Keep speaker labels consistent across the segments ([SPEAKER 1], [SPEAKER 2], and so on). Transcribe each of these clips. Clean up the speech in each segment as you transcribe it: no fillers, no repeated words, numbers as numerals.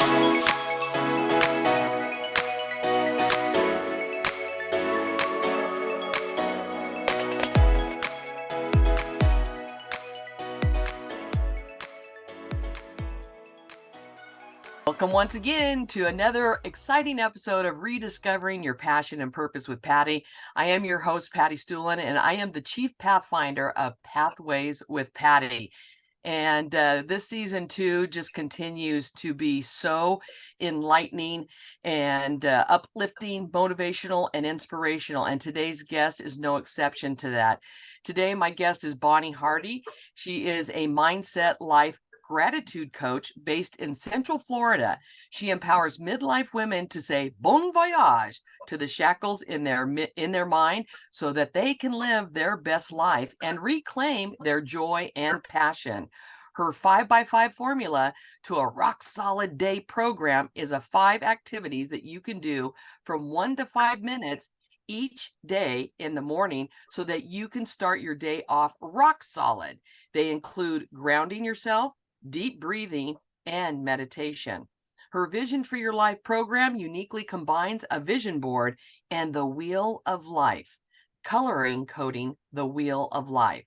[SPEAKER 1] Welcome once again to another exciting episode of Rediscovering Your Passion and Purpose with Patty. I am your host, Patty Stuhlin, and I am the Chief Pathfinder of Pathways with Patty. And this season 2 just continues to be so enlightening and uplifting, motivational, and inspirational. And today's guest is no exception to that. Today, my guest is Bonnie Hardie. She is a mindset life gratitude coach based in Central Florida. She empowers midlife women to say bon voyage to the shackles in their mind so that they can live their best life and reclaim their joy and passion. Her 5x5 formula to a rock solid day program is a 5 activities that you can do from 1 to 5 minutes each day in the morning so that you can start your day off rock solid. They include grounding yourself, deep breathing, and meditation. Her Vision for Your Life program uniquely combines a vision board and the wheel of life, coloring coding the wheel of life.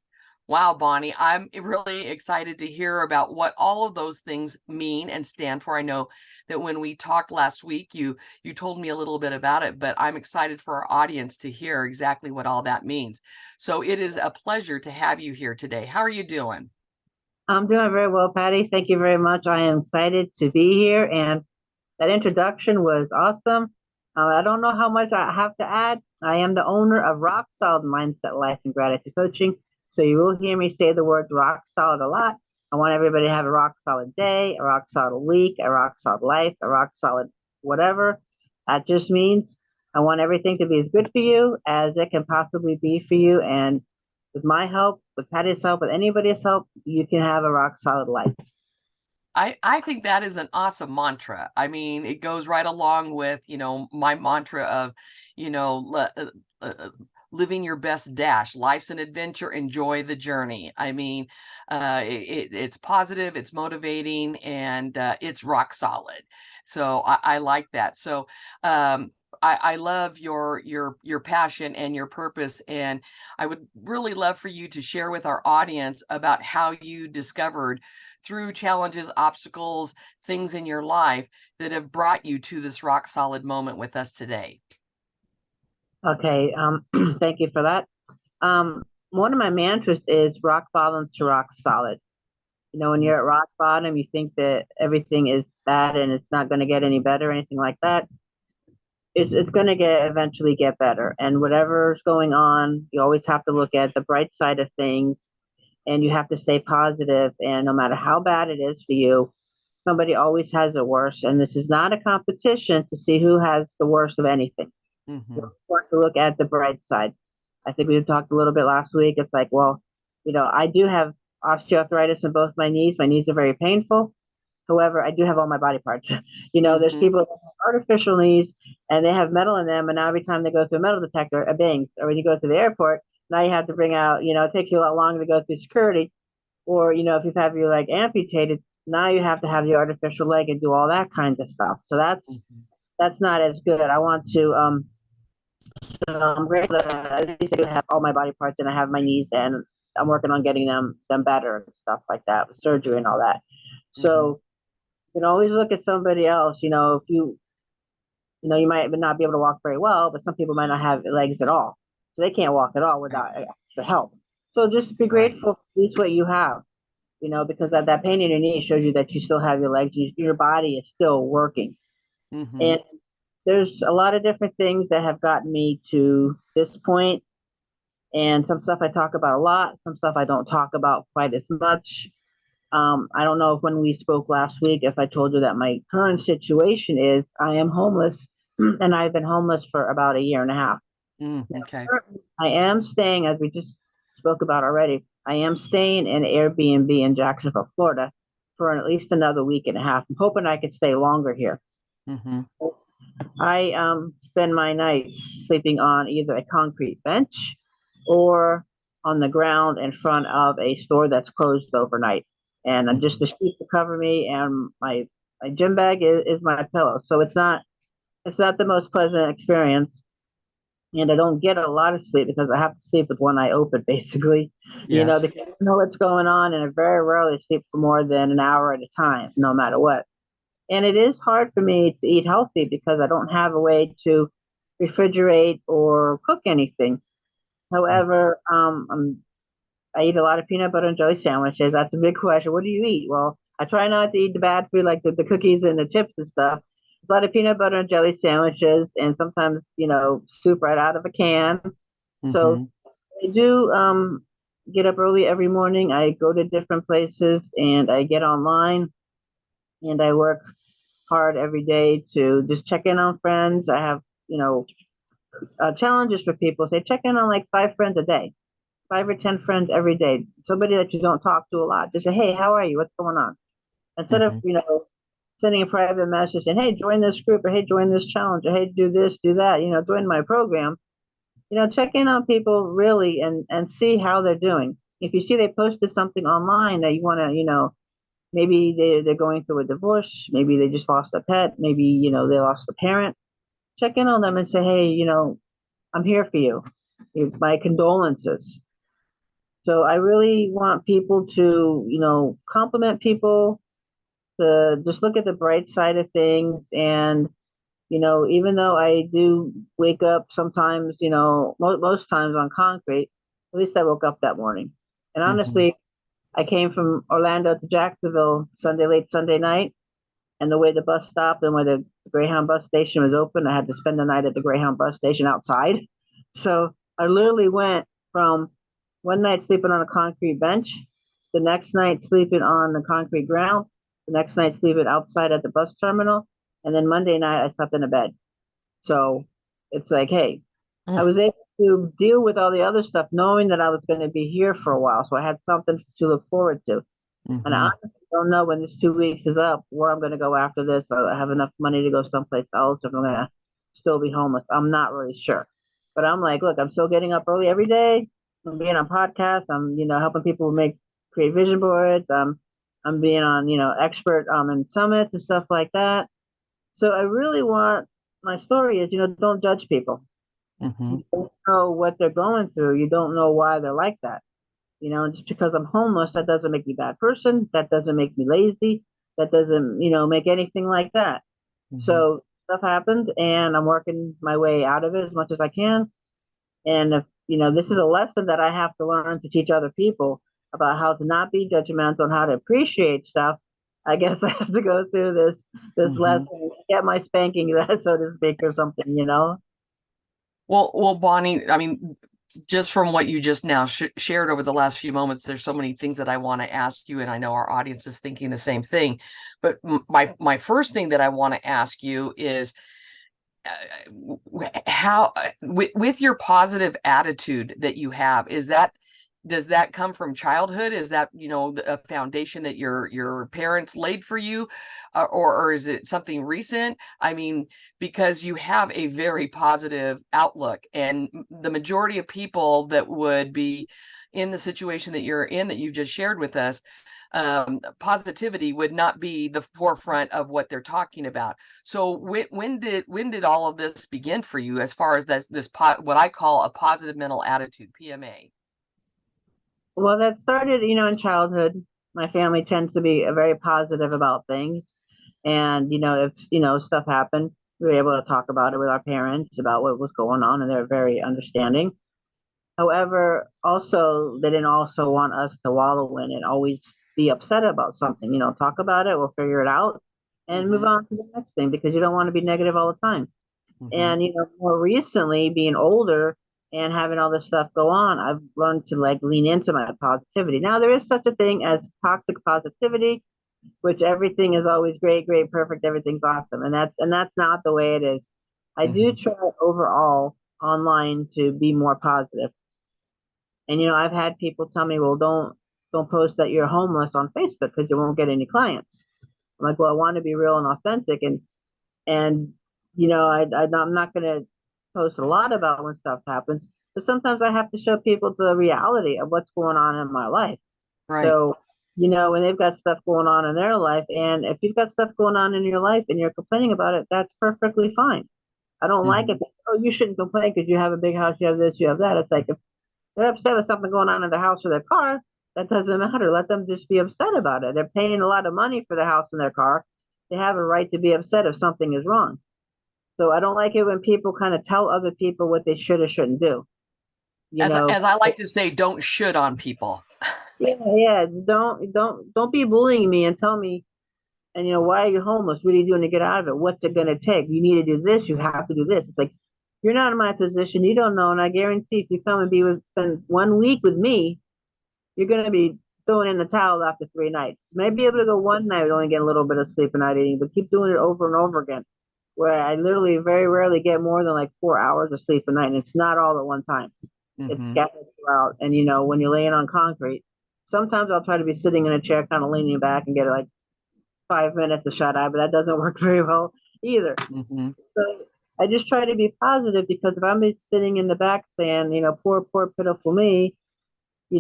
[SPEAKER 1] Wow, Bonnie, I'm really excited to hear about what all of those things mean and stand for. I know that when we talked last week, you told me a little bit about it, but I'm excited for our audience to hear exactly what all that means. So it is a pleasure to have you here today. How are you doing?
[SPEAKER 2] I'm doing very well, Patty. Thank you very much. I am excited to be here, and that introduction was awesome. I don't know how much I have to add. I am the owner of Rock Solid Mindset Life and Gratitude Coaching, so you will hear me say the word rock solid a lot. I want everybody to have a rock solid day, a rock solid week, a rock solid life, a rock solid whatever. That just means I want everything to be as good for you as it can possibly be for you, and with my help, with Patty's help, with anybody's help, you can have a rock solid life.
[SPEAKER 1] I think that is an awesome mantra. I mean, it goes right along with, my mantra of, living your best dash. Life's an adventure. Enjoy the journey. I mean, it's positive, it's motivating, and it's rock solid. So I like that. So I love your passion and your purpose, and I would really love for you to share with our audience about how you discovered through challenges, obstacles, things in your life that have brought you to this rock solid moment with us today.
[SPEAKER 2] Okay, thank you for that. One of my mantras is rock bottom to rock solid. When you're at rock bottom, you think that everything is bad and it's not going to get any better or anything like that. It's going to eventually get better. And whatever's going on, you always have to look at the bright side of things, and you have to stay positive. And no matter how bad it is for you, somebody always has it worse. And this is not a competition to see who has the worst of anything.
[SPEAKER 1] Mm-hmm.
[SPEAKER 2] You want to look at the bright side. I think we talked a little bit last week. It's like, well, I do have osteoarthritis in both my knees. My knees are very painful. However, I do have all my body parts. There's people that have artificial knees and they have metal in them. And now every time they go through a metal detector, it bangs. Or when you go to the airport, now you have to bring out, it takes you a lot longer to go through security. Or, if you have your leg amputated, now you have to have the artificial leg and do all that kinds of stuff. So that's not as good. I want to, so I'm grateful that at least I do have all my body parts and I have my knees, and I'm working on getting them better and stuff like that with surgery and all that. So you can always look at somebody else. If you might not be able to walk very well, but some people might not have legs at all, so they can't walk at all without extra help. So just be grateful for at least what you have, because that pain in your knee shows you that you still have your legs, your body is still working. And there's a lot of different things that have gotten me to this point, and some stuff I talk about a lot, some stuff I don't talk about quite as much. I don't know if when we spoke last week, if I told you that my current situation is I am homeless, and I've been homeless for about a year and a half.
[SPEAKER 1] Okay.
[SPEAKER 2] I am staying, as we just spoke about already, I am staying in Airbnb in Jacksonville, Florida for at least another week and a half. I'm hoping I could stay longer here. I spend my nights sleeping on either a concrete bench or on the ground in front of a store that's closed overnight. And I'm just the sheets to cover me and my My gym bag is my pillow. So it's not the most pleasant experience. And I don't get a lot of sleep because I have to sleep with one eye open, basically. The
[SPEAKER 1] Yes.
[SPEAKER 2] kids know what's going on, and I very rarely sleep for more than an hour at a time, no matter what. And it is hard for me to eat healthy because I don't have a way to refrigerate or cook anything. However, I eat a lot of peanut butter and jelly sandwiches. That's a big question. What do you eat? Well, I try not to eat the bad food like the cookies and the chips and stuff. A lot of peanut butter and jelly sandwiches, and sometimes, soup right out of a can. So
[SPEAKER 1] Mm-hmm.
[SPEAKER 2] I do get up early every morning. I go to different places and I get online and I work hard every day to just check in on friends. I have, you know, challenges for people. Say check in on like 5 friends a day, 5 or 10 friends every day. Somebody that you don't talk to a lot. Just say, hey, how are you? What's going on? Instead of,
[SPEAKER 1] Mm-hmm.
[SPEAKER 2] sending a private message saying, hey, join this group, or hey, join this challenge, or hey, do this, do that, join my program. Check in on people really and see how they're doing. If you see they posted something online that you want to, maybe they're going through a divorce, maybe they just lost a pet, maybe, they lost a parent, check in on them and say, hey, I'm here for you. My condolences. So I really want people to, compliment people, to just look at the bright side of things. And, even though I do wake up sometimes, most times on concrete, at least I woke up that morning. And
[SPEAKER 1] Mm-hmm.
[SPEAKER 2] honestly, I came from Orlando to Jacksonville late Sunday night. And the way the bus stopped and where the Greyhound bus station was open, I had to spend the night at the Greyhound bus station outside. So I literally went from one night sleeping on a concrete bench, the next night sleeping on the concrete ground, the next night sleeping outside at the bus terminal, and then Monday night I slept in a bed. So it's like, hey, I was able to deal with all the other stuff knowing that I was going to be here for a while. So I had something to look forward to. And I
[SPEAKER 1] Mm-hmm.
[SPEAKER 2] honestly don't know when this 2 weeks is up where I'm going to go after this. Or I have enough money to go someplace else. If I'm going to still be homeless, I'm not really sure. But I'm like, look, I'm still getting up early every day. I'm being on podcasts. I'm, helping people create vision boards. I'm being on, expert in summits and stuff like that. So I really want my story is, don't judge people.
[SPEAKER 1] Mm-hmm.
[SPEAKER 2] You don't know what they're going through. You don't know why they're like that. Just because I'm homeless, that doesn't make me a bad person. That doesn't make me lazy. That doesn't, make anything like that.
[SPEAKER 1] Mm-hmm.
[SPEAKER 2] So stuff happens and I'm working my way out of it as much as I can. And if, this is a lesson that I have to learn to teach other people about how to not be judgmental and how to appreciate stuff. I guess I have to go through this
[SPEAKER 1] Mm-hmm.
[SPEAKER 2] lesson, get my spanking, so to speak, or something.
[SPEAKER 1] Well, Bonnie, I mean, just from what you just now shared over the last few moments, there's so many things that I want to ask you, and I know our audience is thinking the same thing. But my first thing that I want to ask you is how with your positive attitude that you have, does that come from childhood? Is that, a foundation that your parents laid for you, or is it something recent? I mean, because you have a very positive outlook, and the majority of people that would be in the situation that you're in, that you just shared with us, positivity would not be the forefront of what they're talking about. So when did all of this begin for you, as far as what I call a positive mental attitude, PMA?
[SPEAKER 2] Well, that started, in childhood. My family tends to be very positive about things. And, if, stuff happened, we were able to talk about it with our parents about what was going on, and they're very understanding. However, also, they didn't also want us to wallow in and always be upset about something. Talk about it, we'll figure it out and move
[SPEAKER 1] Mm-hmm.
[SPEAKER 2] on to the next thing because you don't want to be negative all the time.
[SPEAKER 1] Mm-hmm.
[SPEAKER 2] And, more recently, being older and having all this stuff go on, I've learned to like lean into my positivity. Now, there is such a thing as toxic positivity, which everything is always great, great, perfect, everything's awesome. And that's not the way it is. I do
[SPEAKER 1] Mm-hmm.
[SPEAKER 2] try overall online to be more positive. And I've had people tell me, well, don't post that you're homeless on Facebook because you won't get any clients. I'm like, well, I want to be real and authentic, and I'm not going to post a lot about when stuff happens, but sometimes I have to show people the reality of what's going on in my life.
[SPEAKER 1] Right.
[SPEAKER 2] So, when they've got stuff going on in their life. And if you've got stuff going on in your life and you're complaining about it, that's perfectly fine. I don't like it.
[SPEAKER 1] Mhm.
[SPEAKER 2] Oh, you shouldn't complain because you have a big house, you have this, you have that. It's like if they're upset with something going on in their house or their car, that doesn't matter. Let them just be upset about it. They're paying a lot of money for their house and their car. They have a right to be upset if something is wrong. So I don't like it when people kind of tell other people what they should or shouldn't do. You know,
[SPEAKER 1] As I like to say, don't should on people.
[SPEAKER 2] yeah, yeah. Don't be bullying me and tell me. And why are you homeless? What are you doing to get out of it? What's it gonna take? You need to do this. You have to do this. It's like you're not in my position. You don't know, and I guarantee if you come and spend 1 week with me, you're gonna be throwing in the towel after 3 nights. Maybe be able to go one night with only get a little bit of sleep and not eating, but keep doing it over and over again. Where I literally very rarely get more than like 4 hours of sleep a night, and it's not all at one time. It's
[SPEAKER 1] Hmm.
[SPEAKER 2] scattered throughout. And when you're laying on concrete, sometimes I'll try to be sitting in a chair, kind of leaning back, and get like 5 minutes of shut eye, but that doesn't work very well either.
[SPEAKER 1] Hmm.
[SPEAKER 2] So I just try to be positive because if I'm sitting in the back saying, poor pitiful me, you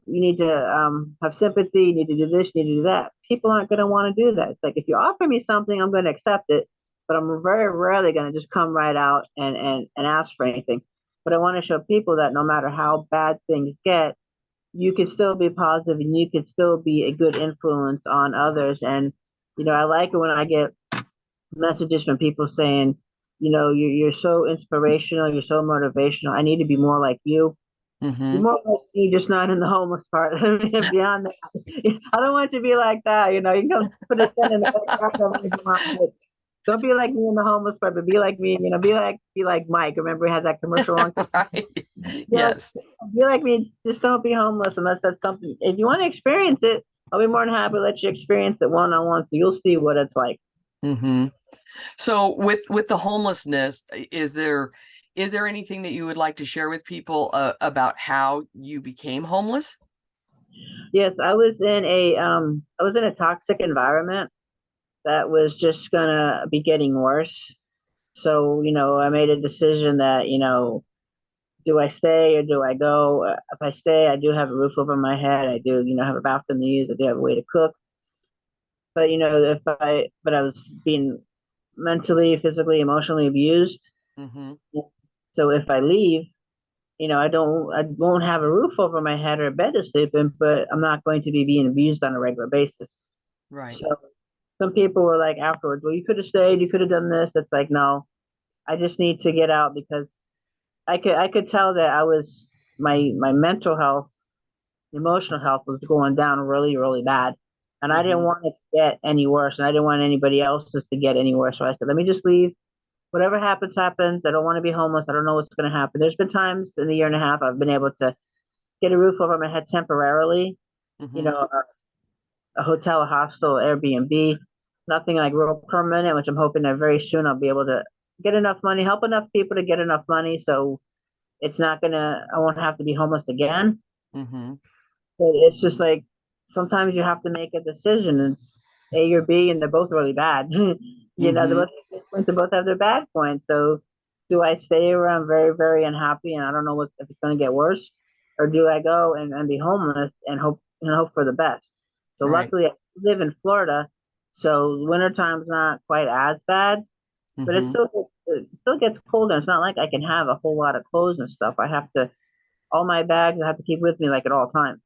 [SPEAKER 2] need to have sympathy, you need to do this, you need to do that. People aren't going to want to do that. It's like if you offer me something, I'm going to accept it, but I'm very rarely going to just come right out and ask for anything. But I want to show people that no matter how bad things get, you can still be positive and you can still be a good influence on others. And I like it when I get messages from people saying, you're so inspirational, you're so motivational. I need to be more like you. Be
[SPEAKER 1] Hmm.
[SPEAKER 2] more like me, just not in the homeless part. Beyond that, I don't want you to be like that. You can go put a pen in the back of my mind. But don't be like me in the homeless part, but be like me. Be like Mike. Remember, we had that commercial on.
[SPEAKER 1] Right.
[SPEAKER 2] You know,
[SPEAKER 1] Yes.
[SPEAKER 2] be like me. Just don't be homeless unless that's something. If you want to experience it, I'll be more than happy to let you experience it one on one, so you'll see what it's like.
[SPEAKER 1] Hmm. So with the homelessness, is there anything that you would like to share with people about how you became homeless?
[SPEAKER 2] Yes, I was in a toxic environment that was just gonna be getting worse. So, I made a decision that, do I stay or do I go? If I stay, I do have a roof over my head. I do, have a bathroom to use. I do have a way to cook. But, but I was being mentally, physically, emotionally abused.
[SPEAKER 1] Hmm.
[SPEAKER 2] So if I leave, I won't have a roof over my head or a bed to sleep in, but I'm not going to be being abused on a regular basis.
[SPEAKER 1] Right.
[SPEAKER 2] So some people were like afterwards, well, you could have stayed, you could have done this. It's like, no, I just need to get out because I could tell that my mental health, emotional health was going down really, really bad. And I didn't
[SPEAKER 1] Hmm.
[SPEAKER 2] want it to get any worse and I didn't want anybody else's to get any worse. So I said, let me just leave. Whatever happens, happens. I don't want to be homeless. I don't know what's going to happen. There's been times in the year and a half I've been able to get a roof over my head temporarily, you
[SPEAKER 1] Hmm.
[SPEAKER 2] know, a hotel, a hostel, Airbnb, nothing like real permanent, which I'm hoping that very soon I'll be able to get enough money, help enough people to get enough money so I won't have to be homeless again.
[SPEAKER 1] Hmm.
[SPEAKER 2] But it's just like sometimes you have to make a decision. It's A or B, and they're both really bad. They
[SPEAKER 1] Hmm.
[SPEAKER 2] both have good points, they both have their bad points. So do I stay where I'm very, very unhappy and I don't know if it's going to get worse, or do I go and be homeless and hope for the best? So
[SPEAKER 1] Right.
[SPEAKER 2] luckily, I live in Florida, so wintertime's not quite as bad, but
[SPEAKER 1] Hmm.
[SPEAKER 2] it still gets colder. It's not like I can have a whole lot of clothes and stuff. I have to all my bags I have to keep with me like at all times.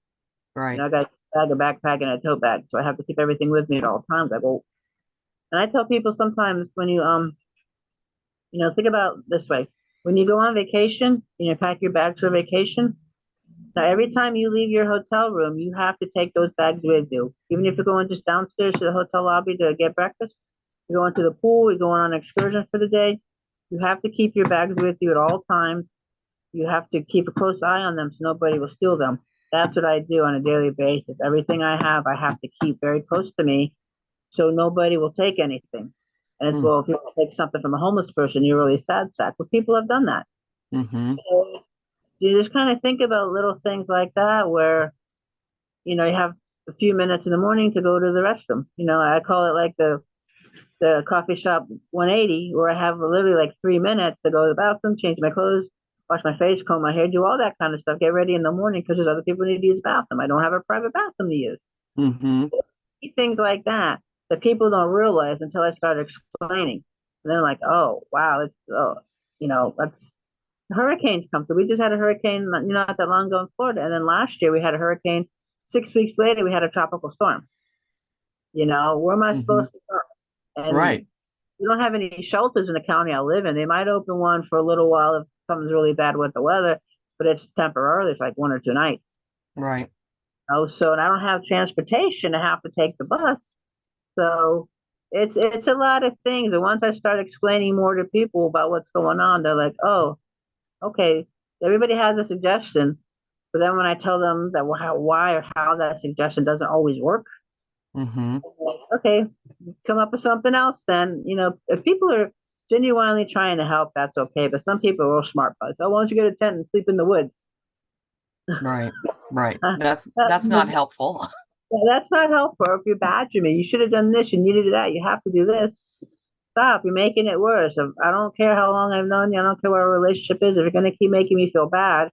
[SPEAKER 1] Right.
[SPEAKER 2] I got a bag, a backpack, and a tote bag, so I have to keep everything with me at all times. And I tell people sometimes when think about it this way: when you go on vacation, pack your bags for vacation. Now, every time you leave your hotel room, you have to take those bags with you. Even if you're going just downstairs to the hotel lobby to get breakfast, you're going to the pool, you're going on an excursion for the day. You have to keep your bags with you at all times. You have to keep a close eye on them so nobody will steal them. That's what I do on a daily basis. Everything I have, I have to keep very close to me so nobody will take anything. And it's, well, if you take something from a homeless person, you're really sad sack. But people have done that.
[SPEAKER 1] Mm-hmm.
[SPEAKER 2] So you just kind of think about little things like that where, you have a few minutes in the morning to go to the restroom. I call it like the coffee shop 180, where I have literally like 3 minutes to go to the bathroom, change my clothes, wash my face, comb my hair, do all that kind of stuff, get ready in the morning because there's other people who need to use the bathroom. I don't have a private bathroom to use.
[SPEAKER 1] Mm-hmm.
[SPEAKER 2] Things like that that people don't realize until I start explaining. And they're like, oh, wow, it's, that's hurricanes come through. We just had a hurricane, not that long ago in Florida. And then last year we had a hurricane. 6 weeks later, we had a tropical storm. Where am I
[SPEAKER 1] Mm-hmm.
[SPEAKER 2] supposed to go? And
[SPEAKER 1] Right.
[SPEAKER 2] we don't have any shelters in the county I live in. They might open one for a little while if something's really bad with the weather, but it's temporarily. It's like 1 or 2 nights.
[SPEAKER 1] Right.
[SPEAKER 2] And I don't have transportation. I have to take the bus. So it's a lot of things. And once I start explaining more to people about what's going on, they're like, "Oh, okay." Everybody has a suggestion, but then when I tell them that why or how that suggestion doesn't always work,
[SPEAKER 1] Mm-hmm.
[SPEAKER 2] like, okay, come up with something else. Then if people are genuinely trying to help, that's okay. But some people are real smart bugs. Oh, why don't you get a tent and sleep in the woods?
[SPEAKER 1] Right. Right.
[SPEAKER 2] Uh,
[SPEAKER 1] That's not helpful.
[SPEAKER 2] that's not helpful. If you badger me, you should have done this. You needed that. You have to do this. Stop. You're making it worse. I don't care how long I've known you. I don't care what our relationship is. If you're going to keep making me feel bad,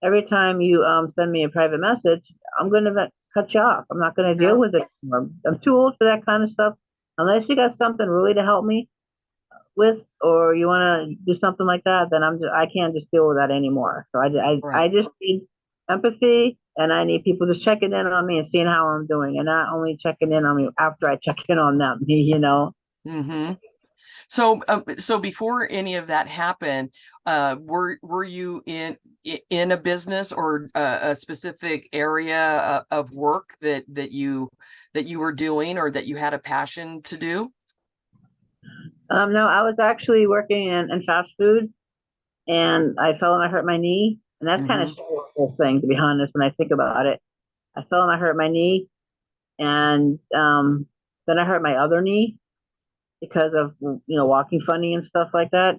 [SPEAKER 2] every time you send me a private message, I'm going to cut you off. I'm not going to deal
[SPEAKER 1] Yeah.
[SPEAKER 2] with it anymore. I'm too old for that kind of stuff. Unless you got something really to help me with, or you want to do something like that, then I can't just deal with that anymore. So I
[SPEAKER 1] Right.
[SPEAKER 2] just need empathy, and I need people just checking in on me and seeing how I'm doing, and not only checking in on me after I check in on them.
[SPEAKER 1] Mm-hmm. So before any of that happened, were you in a business or a specific area of work that you were doing or that you had a passion to do?
[SPEAKER 2] No, I was actually working in fast food, and I fell and I hurt my knee, and that's kind of
[SPEAKER 1] Mm-hmm.
[SPEAKER 2] a whole thing, to be honest. When I think about it, I fell and I hurt my knee, and then I hurt my other knee because of walking funny and stuff like that.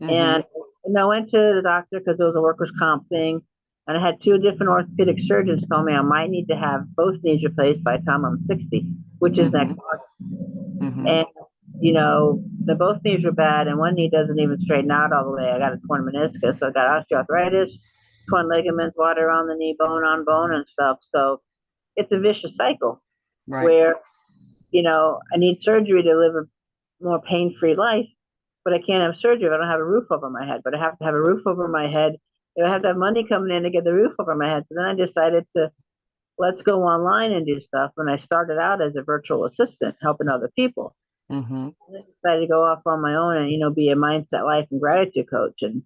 [SPEAKER 1] Mm-hmm.
[SPEAKER 2] And, I went to the doctor because it was a workers' comp thing, and I had two different orthopedic surgeons tell me I might need to have both knees replaced by the time I'm 60, which is next
[SPEAKER 1] Mm-hmm.
[SPEAKER 2] month.
[SPEAKER 1] Mm-hmm.
[SPEAKER 2] And the both knees were bad, and one knee doesn't even straighten out all the way. I got a torn meniscus, so I got osteoarthritis, torn ligaments, water around the knee, bone on bone, and stuff. So it's a vicious cycle
[SPEAKER 1] Right.
[SPEAKER 2] where I need surgery to live a more pain-free life, but I can't have surgery if I don't have a roof over my head. But I have to have a roof over my head. I have to have money coming in to get the roof over my head. So then I decided to let's go online and do stuff. And I started out as a virtual assistant helping other people.
[SPEAKER 1] Mm-hmm.
[SPEAKER 2] I decided to go off on my own and be a mindset, life, and gratitude coach, and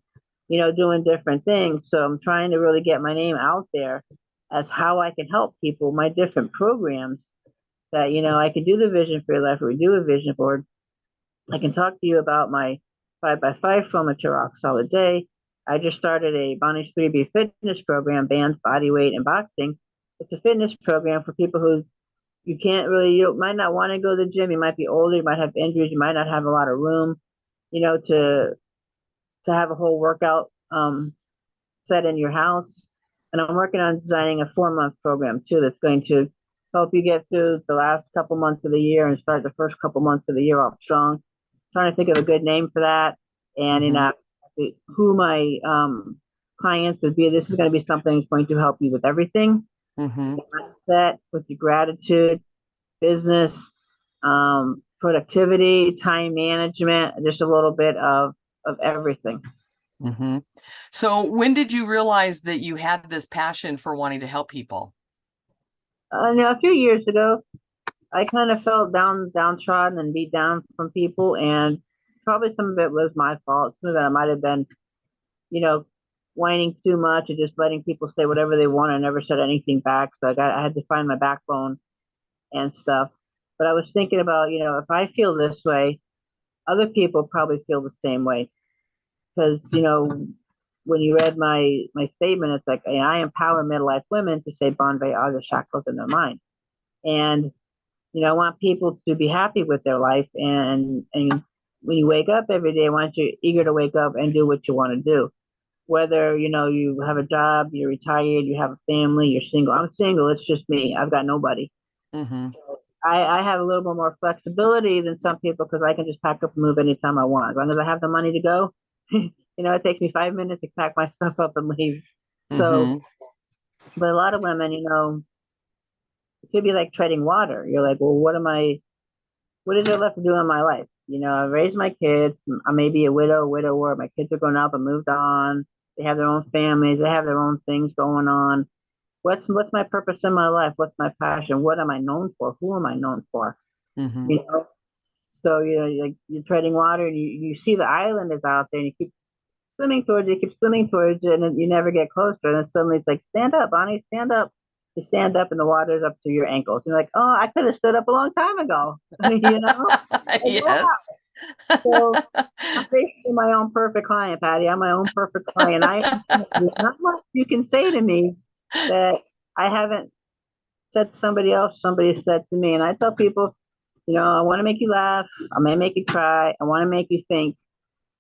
[SPEAKER 2] doing different things. So I'm trying to really get my name out there as how I can help people, my different programs that I can do the vision for your life, or we do a vision board. I can talk to you about my 5x5 Foma to Rock Solid Day. I just started a Bonnie's 3B fitness program, bands, body weight, and boxing. It's a fitness program for people who you might not want to go to the gym. You might be older, you might have injuries, you might not have a lot of room, to have a whole workout set in your house. And I'm working on designing a 4-month program too that's going to help you get through the last couple months of the year and start the first couple months of the year off strong. Trying to think of a good name for that, and
[SPEAKER 1] Mm-hmm.
[SPEAKER 2] who my clients would be. This is going to be something that's going to help you with everything,
[SPEAKER 1] Mm-hmm.
[SPEAKER 2] mindset, with your gratitude, business, productivity, time management, just a little bit of everything.
[SPEAKER 1] Mm-hmm. So when did you realize that you had this passion for wanting to help people?
[SPEAKER 2] A few years ago, I kind of felt downtrodden and beat down from people, and probably some of it was my fault. Some of it I might have been, you know, whining too much and just letting people say whatever they want. I never said anything back, so I had to find my backbone and stuff. But I was thinking about, if I feel this way, other people probably feel the same way. Because when you read my statement, it's like, I empower middle-aged women to say bon voyage the shackles in their mind, and I want people to be happy with their life, and when you wake up every day, I want you eager to wake up and do what you want to do. Whether you have a job, you're retired, you have a family, you're single. I'm single. It's just me. I've got nobody.
[SPEAKER 1] Mm-hmm.
[SPEAKER 2] I have a little bit more flexibility than some people because I can just pack up and move anytime I want. As long as I have the money to go, it takes me 5 minutes to pack my stuff up and leave. So,
[SPEAKER 1] Mm-hmm.
[SPEAKER 2] but a lot of women, It could be like treading water. You're like, well, what is there left to do in my life? I raised my kids. I may be a widower. My kids are grown up and moved on. They have their own families. They have their own things going on. What's my purpose in my life? What's my passion? What am I known for? Who am I known for?
[SPEAKER 1] Mm-hmm.
[SPEAKER 2] You know, so you're treading water and you see the island is out there and you keep swimming towards it, and then you never get closer. And then suddenly it's like, stand up, Bonnie, stand up. You stand up and the water's up to your ankles. You're like, oh, I could have stood up a long time ago. Like, wow.
[SPEAKER 1] Yes.
[SPEAKER 2] So I'm basically my own perfect client, Patty. I'm my own perfect client. There's not much you can say to me that I haven't said to somebody else, somebody said to me. And I tell people, I want to make you laugh. I may make you cry. I want to make you think.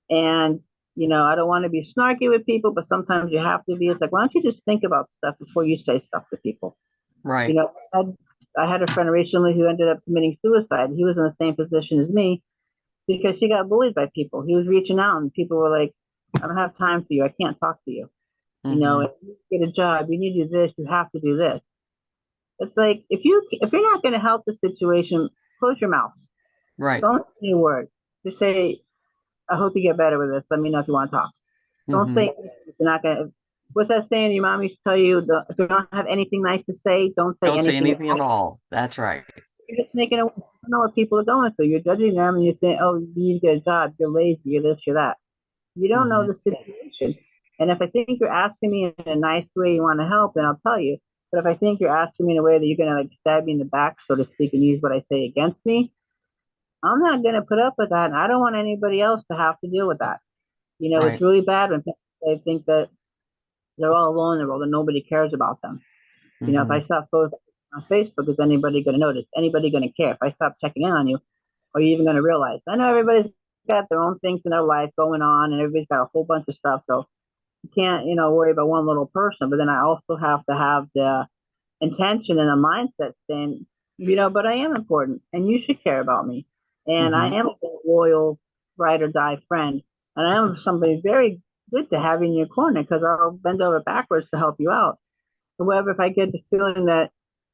[SPEAKER 2] And, I don't want to be snarky with people, but sometimes you have to be. It's like, why don't you just think about stuff before you say stuff to people? You
[SPEAKER 1] Right.
[SPEAKER 2] know, I had a friend recently who ended up committing suicide. He was in the same position as me because he got bullied by people. He was reaching out and people were like, I don't have time for you. I can't talk to you.
[SPEAKER 1] Mm-hmm.
[SPEAKER 2] If you get a job, you need to do this, you have to do this. It's like if you're not going to help the situation, close your mouth.
[SPEAKER 1] Right.
[SPEAKER 2] Don't say a word. Just say, I hope you get better with this. Let me know if you want to talk. Don't
[SPEAKER 1] Mm-hmm.
[SPEAKER 2] say if you're not gonna. What's that saying? Your mom used to tell you, if you don't have anything nice to say, don't say
[SPEAKER 1] Don't say
[SPEAKER 2] anything.
[SPEAKER 1] anything at all. That's right.
[SPEAKER 2] You're just making it. You don't know what people are going through. You're judging them, and you're saying, "Oh, you need to get a job. You're lazy. You're this. You're that." You don't know
[SPEAKER 1] Mm-hmm.
[SPEAKER 2] the situation. And if I think you're asking me in a nice way, you want to help, then I'll tell you. But if I think you're asking me in a way that you're gonna like stab me in the back, so to speak, and use what I say against me, I'm not gonna put up with that, and I don't want anybody else to have to deal with that. It's
[SPEAKER 1] Right.
[SPEAKER 2] really bad when people they think that they're all alone in the world and nobody cares about them. If
[SPEAKER 1] Mm-hmm.
[SPEAKER 2] I stop posting on Facebook, is anybody going to notice? Anybody going to care? If I stop checking in on you, are you even going to realize? I know everybody's got their own things in their life going on, and everybody's got a whole bunch of stuff. So you can't, worry about one little person. But then I also have to have the intention and a mindset saying, but I am important, and you should care about me, and I
[SPEAKER 1] Mm-hmm.
[SPEAKER 2] am a loyal, ride or die friend, and I am somebody very good to have in your corner because I'll bend over backwards to help you out. However, if I get the feeling that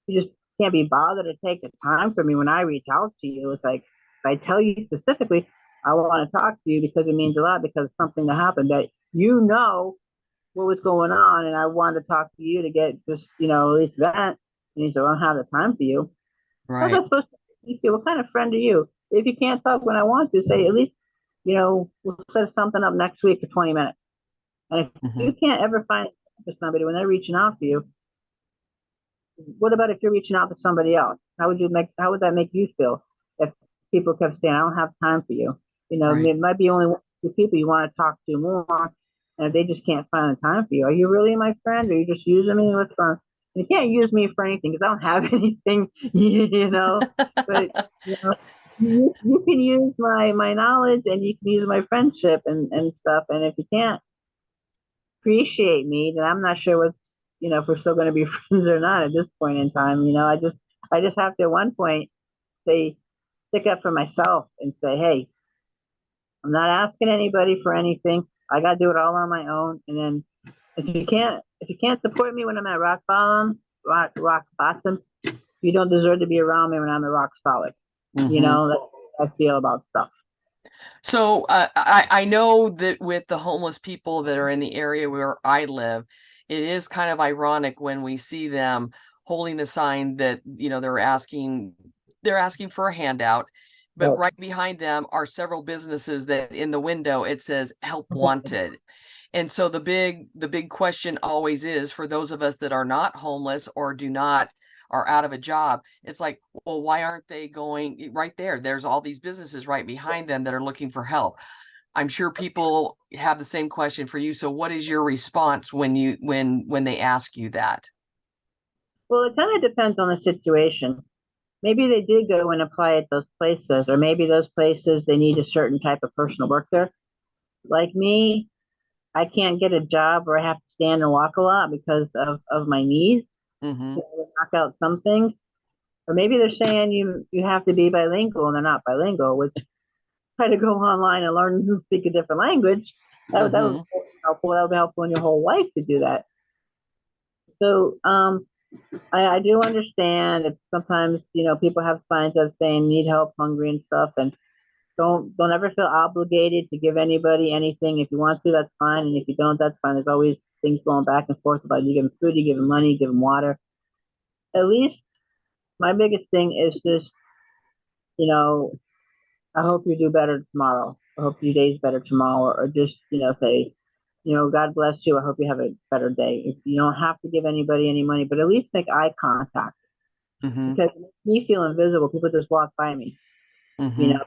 [SPEAKER 2] you just can't be bothered to take the time for me when I reach out to you, it's like if I tell you specifically, I want to talk to you because it means a lot because something that happened that what was going on, and I wanted to talk to you to get just at least that. And he said, "I don't have the time for you." How's
[SPEAKER 1] Right.
[SPEAKER 2] that supposed to make you? What kind of friend are you? If you can't talk when I want to, say at least we'll set something up next week for 20 minutes. And if
[SPEAKER 1] Mm-hmm.
[SPEAKER 2] you can't ever find for somebody when they're reaching out to you, what about if you're reaching out to somebody else? How would that make you feel if people kept saying, I don't have time for you?
[SPEAKER 1] Right.
[SPEAKER 2] It might be only one or two people you want to talk to more, and if they just can't find the time for you, are you really my friend? Or are you just using me? What's fun? You can't use me for anything because I don't have anything, But you can use my knowledge and you can use my friendship and stuff. And if you can't appreciate me, then I'm not sure if we're still going to be friends or not at this point in time. I just have to at one point say, stick up for myself and say, hey, I'm not asking anybody for anything. I got to do it all on my own. And then if you can't support me when I'm at rock bottom, you don't deserve to be around me when I'm a rock solid.
[SPEAKER 1] Mm-hmm.
[SPEAKER 2] That's how I feel about stuff.
[SPEAKER 1] So I know that with the homeless people that are in the area where I live, it is kind of ironic when we see them holding a sign that, they're asking for a handout, but
[SPEAKER 2] But
[SPEAKER 1] right behind them are several businesses that in the window it says help wanted. And so the big question always is for those of us that are not homeless or are out of a job, it's like, well, why aren't they going right there? There's all these businesses right behind them that are looking for help. I'm sure people have the same question for you. So what is your response when they ask you that?
[SPEAKER 2] well, it kind of depends on the situation. Maybe they did go and apply at those places, or maybe those places they need a certain type of person to work there. Like me, I can't get a job where I have to stand and walk a lot because of my knees.
[SPEAKER 1] Mm-hmm.
[SPEAKER 2] Knock out some things. Or maybe they're saying you have to be bilingual and they're not bilingual, which try to go online and learn to speak a different language. That would
[SPEAKER 1] Mm-hmm.
[SPEAKER 2] be helpful. That would be helpful in your whole life to do that. So I do understand that sometimes, people have signs that saying need help, hungry and stuff, and don't ever feel obligated to give anybody anything. If you want to, that's fine, and if you don't, that's fine. There's always things going back and forth about you give them food, you give them money, you give them water. At least my biggest thing is just, you know, I hope you do better tomorrow. I hope your day's better tomorrow, or just, say, God bless you. I hope you have a better day. If you don't have to give anybody any money, but at least make eye contact,
[SPEAKER 1] Mm-hmm.
[SPEAKER 2] because it makes me feel invisible. People just walk by me, you
[SPEAKER 1] Mm-hmm.
[SPEAKER 2] know,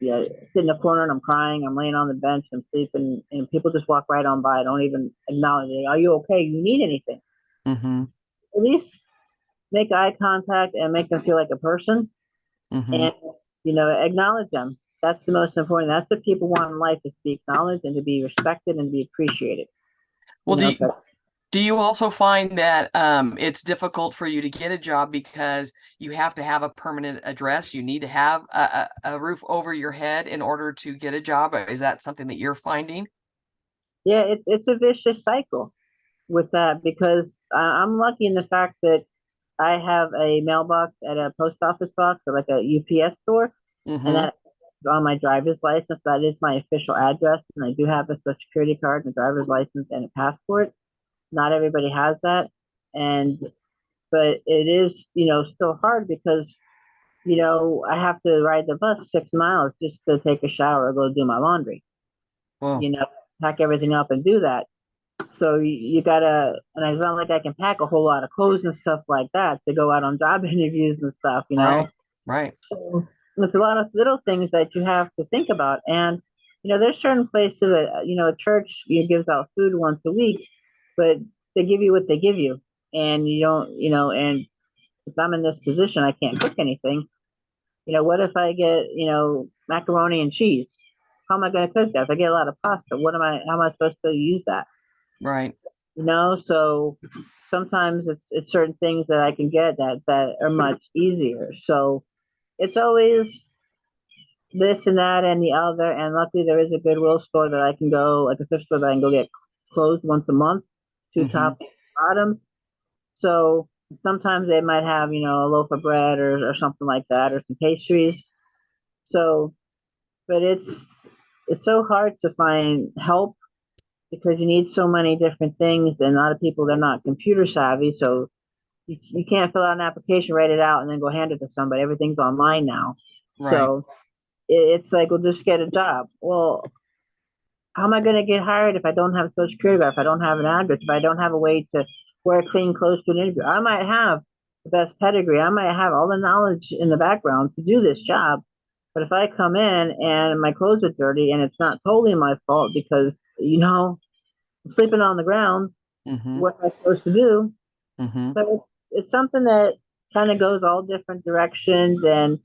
[SPEAKER 2] yeah, sit in the corner and I'm crying. I'm laying on the bench. I'm sleeping, and people just walk right on by. Don't even acknowledge it. Are you okay? You need anything?
[SPEAKER 1] Mm-hmm.
[SPEAKER 2] At least make eye contact and make them feel like a person,
[SPEAKER 1] Mm-hmm.
[SPEAKER 2] and acknowledge them. That's the most important. That's what people want in life, is to be acknowledged and to be respected and be appreciated.
[SPEAKER 1] Well,
[SPEAKER 2] So
[SPEAKER 1] do you also find that it's difficult for you to get a job because you have to have a permanent address? You need to have a roof over your head in order to get a job? Is that something that you're finding?
[SPEAKER 2] yeah, it's a vicious cycle with that, because I'm lucky in the fact that I have a mailbox at a post office box, or like a UPS store, and
[SPEAKER 1] Mm-hmm.
[SPEAKER 2] that on my driver's license, that is my official address, and I do have a social security card and a driver's license and a passport. Not everybody has that, and but it is, still hard, because I have to ride the bus 6 miles just to take a shower or go do my laundry.
[SPEAKER 1] Well,
[SPEAKER 2] You know, pack everything up and do that. So you gotta, and it's not like I can pack a whole lot of clothes and stuff like that to go out on job interviews and stuff.
[SPEAKER 1] right, right.
[SPEAKER 2] So it's a lot of little things that you have to think about. And there's certain places that a church gives out food once a week, but they give you what they give you, and you don't, and if I'm in this position, I can't cook anything. What if I get, macaroni and cheese? How am I going to cook that? If I get a lot of pasta, how am I supposed to use that?
[SPEAKER 1] Right.
[SPEAKER 2] So sometimes it's certain things that I can get that are much easier. So it's always this and that and the other. And luckily, there is a Goodwill store that I can go, like a thrift store that I can go get clothes once a month, two
[SPEAKER 1] Mm-hmm.
[SPEAKER 2] tops, bottoms. So sometimes they might have, a loaf of bread, or something like that, or some pastries. So, but it's so hard to find help, because you need so many different things, and a lot of people, they're not computer savvy, so you can't fill out an application, write it out, and then go hand it to somebody. Everything's online now.
[SPEAKER 1] Right.
[SPEAKER 2] So it's like, well, just get a job. Well, how am I going to get hired if I don't have a social security card, if I don't have an address, if I don't have a way to wear clean clothes to an interview? I might have the best pedigree, I might have all the knowledge in the background to do this job, but if I come in and my clothes are dirty, and it's not totally my fault, because I'm sleeping on the ground,
[SPEAKER 1] Mm-hmm.
[SPEAKER 2] what am I supposed to do?
[SPEAKER 1] Mm-hmm.
[SPEAKER 2] So it's something that kind of goes all different directions. And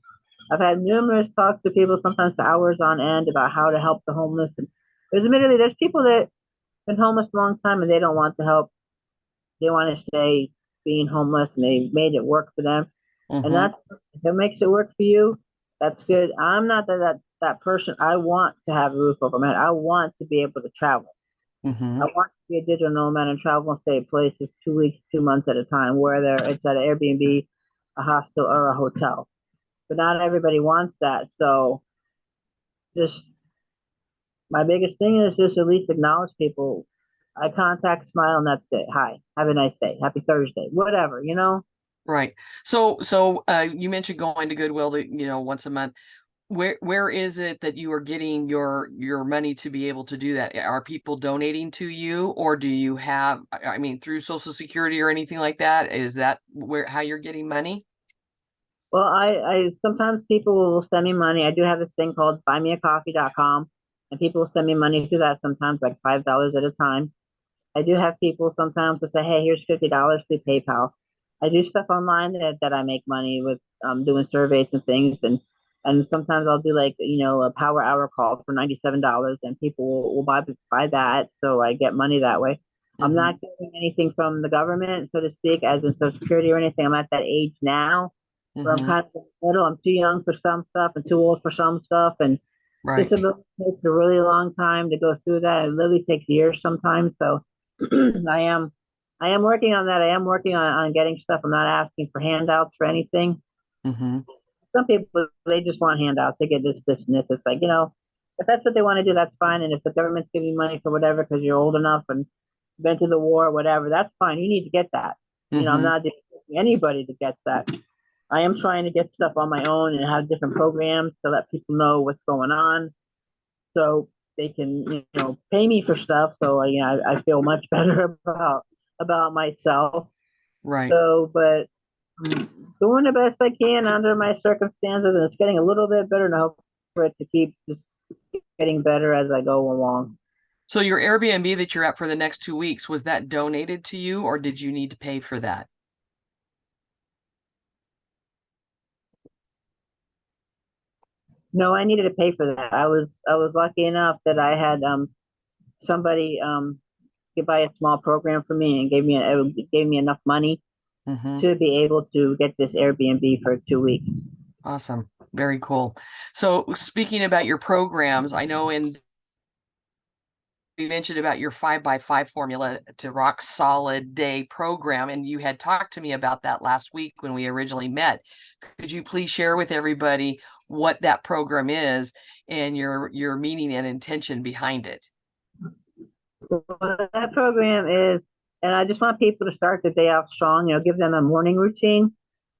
[SPEAKER 2] I've had numerous talks to people, sometimes for hours on end, about how to help the homeless. And there's people that have been homeless a long time, and they don't want to help. They want to stay being homeless, and they made it work for them. And
[SPEAKER 1] Mm-hmm.
[SPEAKER 2] that's, if it makes it work for you, that's good. I'm not that person. I want to have a roof over my head. I want to be able to travel.
[SPEAKER 1] Mm-hmm.
[SPEAKER 2] I want to be a digital nomad and travel and stay at places 2 weeks, 2 months at a time, whether it's at an Airbnb, a hostel, or a hotel. But not everybody wants that. So just my biggest thing is just at least acknowledge people. Eye contact, smile, and that's it. Hi, have a nice day. Happy Thursday. Whatever.
[SPEAKER 1] Right. You mentioned going to Goodwill to, once a month. Where is it that you are getting your money to be able to do that? Are people donating to you, or do you have, I mean, through Social Security or anything like that? Is that how you're getting money?
[SPEAKER 2] Well, I sometimes people will send me money. I do have this thing called buymeacoffee.com, and people will send me money through that, sometimes like $5 at a time. I do have people sometimes to say, "Hey, here's $50 through PayPal." I do stuff online that I make money with, doing surveys and things, and sometimes I'll do, like, a power hour call for $97, and people will buy that, so I get money that way. I'm
[SPEAKER 1] Mm-hmm.
[SPEAKER 2] not getting anything from the government, so to speak, as in Social Security or anything. I'm at that age now where I'm
[SPEAKER 1] Mm-hmm.
[SPEAKER 2] kind of in the middle. I'm too young for some stuff and too old for some stuff, and
[SPEAKER 1] Right.
[SPEAKER 2] disability takes a really long time to go through that. It literally takes years sometimes. So I am I am working on that. I am working on getting stuff. I'm not asking for handouts for anything.
[SPEAKER 1] Mm-hmm.
[SPEAKER 2] Some people, they just want handouts. They get this, and this. It's like, if that's what they want to do, that's fine. And if the government's giving you money for whatever because you're old enough and been to the war, whatever, that's fine. You need to get that. I'm
[SPEAKER 1] Mm-hmm.
[SPEAKER 2] not asking anybody to get that. I am trying to get stuff on my own and have different programs to let people know what's going on, so they can pay me for stuff. So I feel much better about myself.
[SPEAKER 1] Right.
[SPEAKER 2] So, but I'm doing the best I can under my circumstances, and it's getting a little bit better, and I hope for it to keep just getting better as I go along.
[SPEAKER 1] So your Airbnb that you're at for the next 2 weeks, was that donated to you or did you need to pay for that?
[SPEAKER 2] No, I needed to pay for that. I was lucky enough that I had somebody could buy a small program for me and gave me enough money
[SPEAKER 1] Mm-hmm.
[SPEAKER 2] to be able to get this Airbnb for 2 weeks.
[SPEAKER 1] Awesome. Very cool. So speaking about your programs, I know you mentioned about your 5x5 formula to rock solid day program, and you had talked to me about that last week when we originally met. Could you please share with everybody what that program is and your meaning and intention behind it?
[SPEAKER 2] Well, that program is, and I just want people to start the day off strong. Give them a morning routine,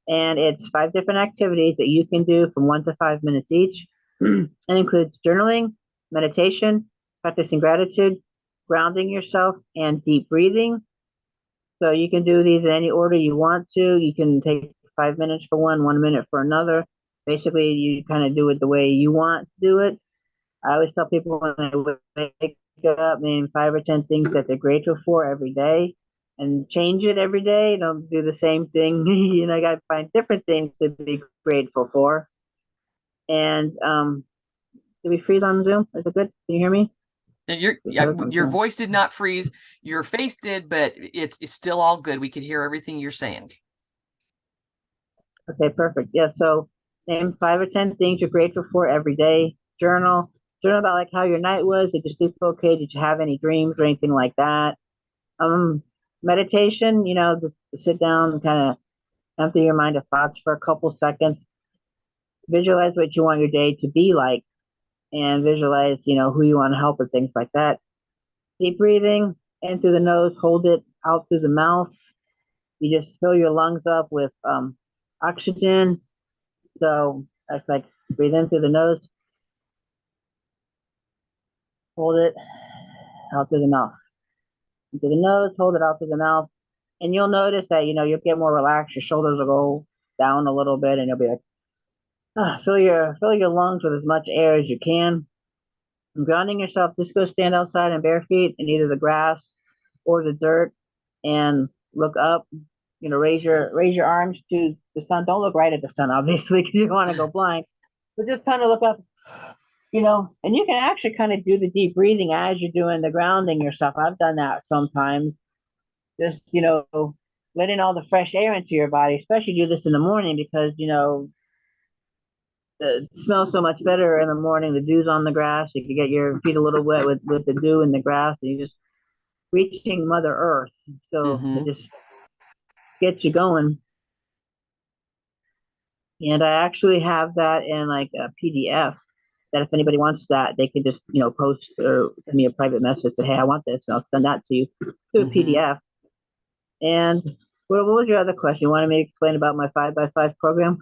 [SPEAKER 2] and it's 5 different activities that you can do from 1 to 5 minutes each. It includes journaling, meditation, practicing gratitude, grounding yourself, and deep breathing. So you can do these in any order you want to. You can take 5 minutes for one, 1 minute for another. Basically, you kind of do it the way you want to do it. I always tell people when I wake up, name 5 or 10 things that they're grateful for every day, and change it every day. Don't do the same thing. I got to find different things to be grateful for. And did we freeze on Zoom? Is it good? Can you hear me?
[SPEAKER 1] And your voice did not freeze, your face did, but it's still all good. We could hear everything you're saying.
[SPEAKER 2] Okay, perfect. Yeah. So name 5 or 10 things you're grateful for every day. Journal about like how your night was. Did you sleep okay? Did you have any dreams or anything like that? Um, Meditation. Just sit down and kind of empty your mind of thoughts for a couple seconds. Visualize what you want your day to be like, and visualize who you want to help and things like that. Deep breathing in through the nose, hold it out through the mouth. You just fill your lungs up with oxygen. So that's like breathe in through the nose, hold it out through the mouth. Into the nose, hold it out through the mouth. And you'll notice that, you'll get more relaxed. Your shoulders will go down a little bit, and you'll be like, fill your lungs with as much air as you can. And grounding yourself, just go stand outside in bare feet in either the grass or the dirt and look up. Raise your arms to the sun. Don't look right at the sun, obviously, because you don't want to go blind. But just kind of look up, and you can actually kind of do the deep breathing as you're doing the grounding yourself. I've done that sometimes. Just, letting all the fresh air into your body, especially do this in the morning because, it smells so much better in the morning. The dew's on the grass. You can get your feet a little wet with the dew in the grass, and you just reaching Mother Earth. So it
[SPEAKER 1] Mm-hmm.
[SPEAKER 2] just gets you going. And I actually have that in like a PDF that if anybody wants that, they can just, post or send me a private message, say, hey, I want this, and I'll send that to you through a
[SPEAKER 1] Mm-hmm.
[SPEAKER 2] PDF. And what was your other question? You wanted me to explain about my 5x5 program?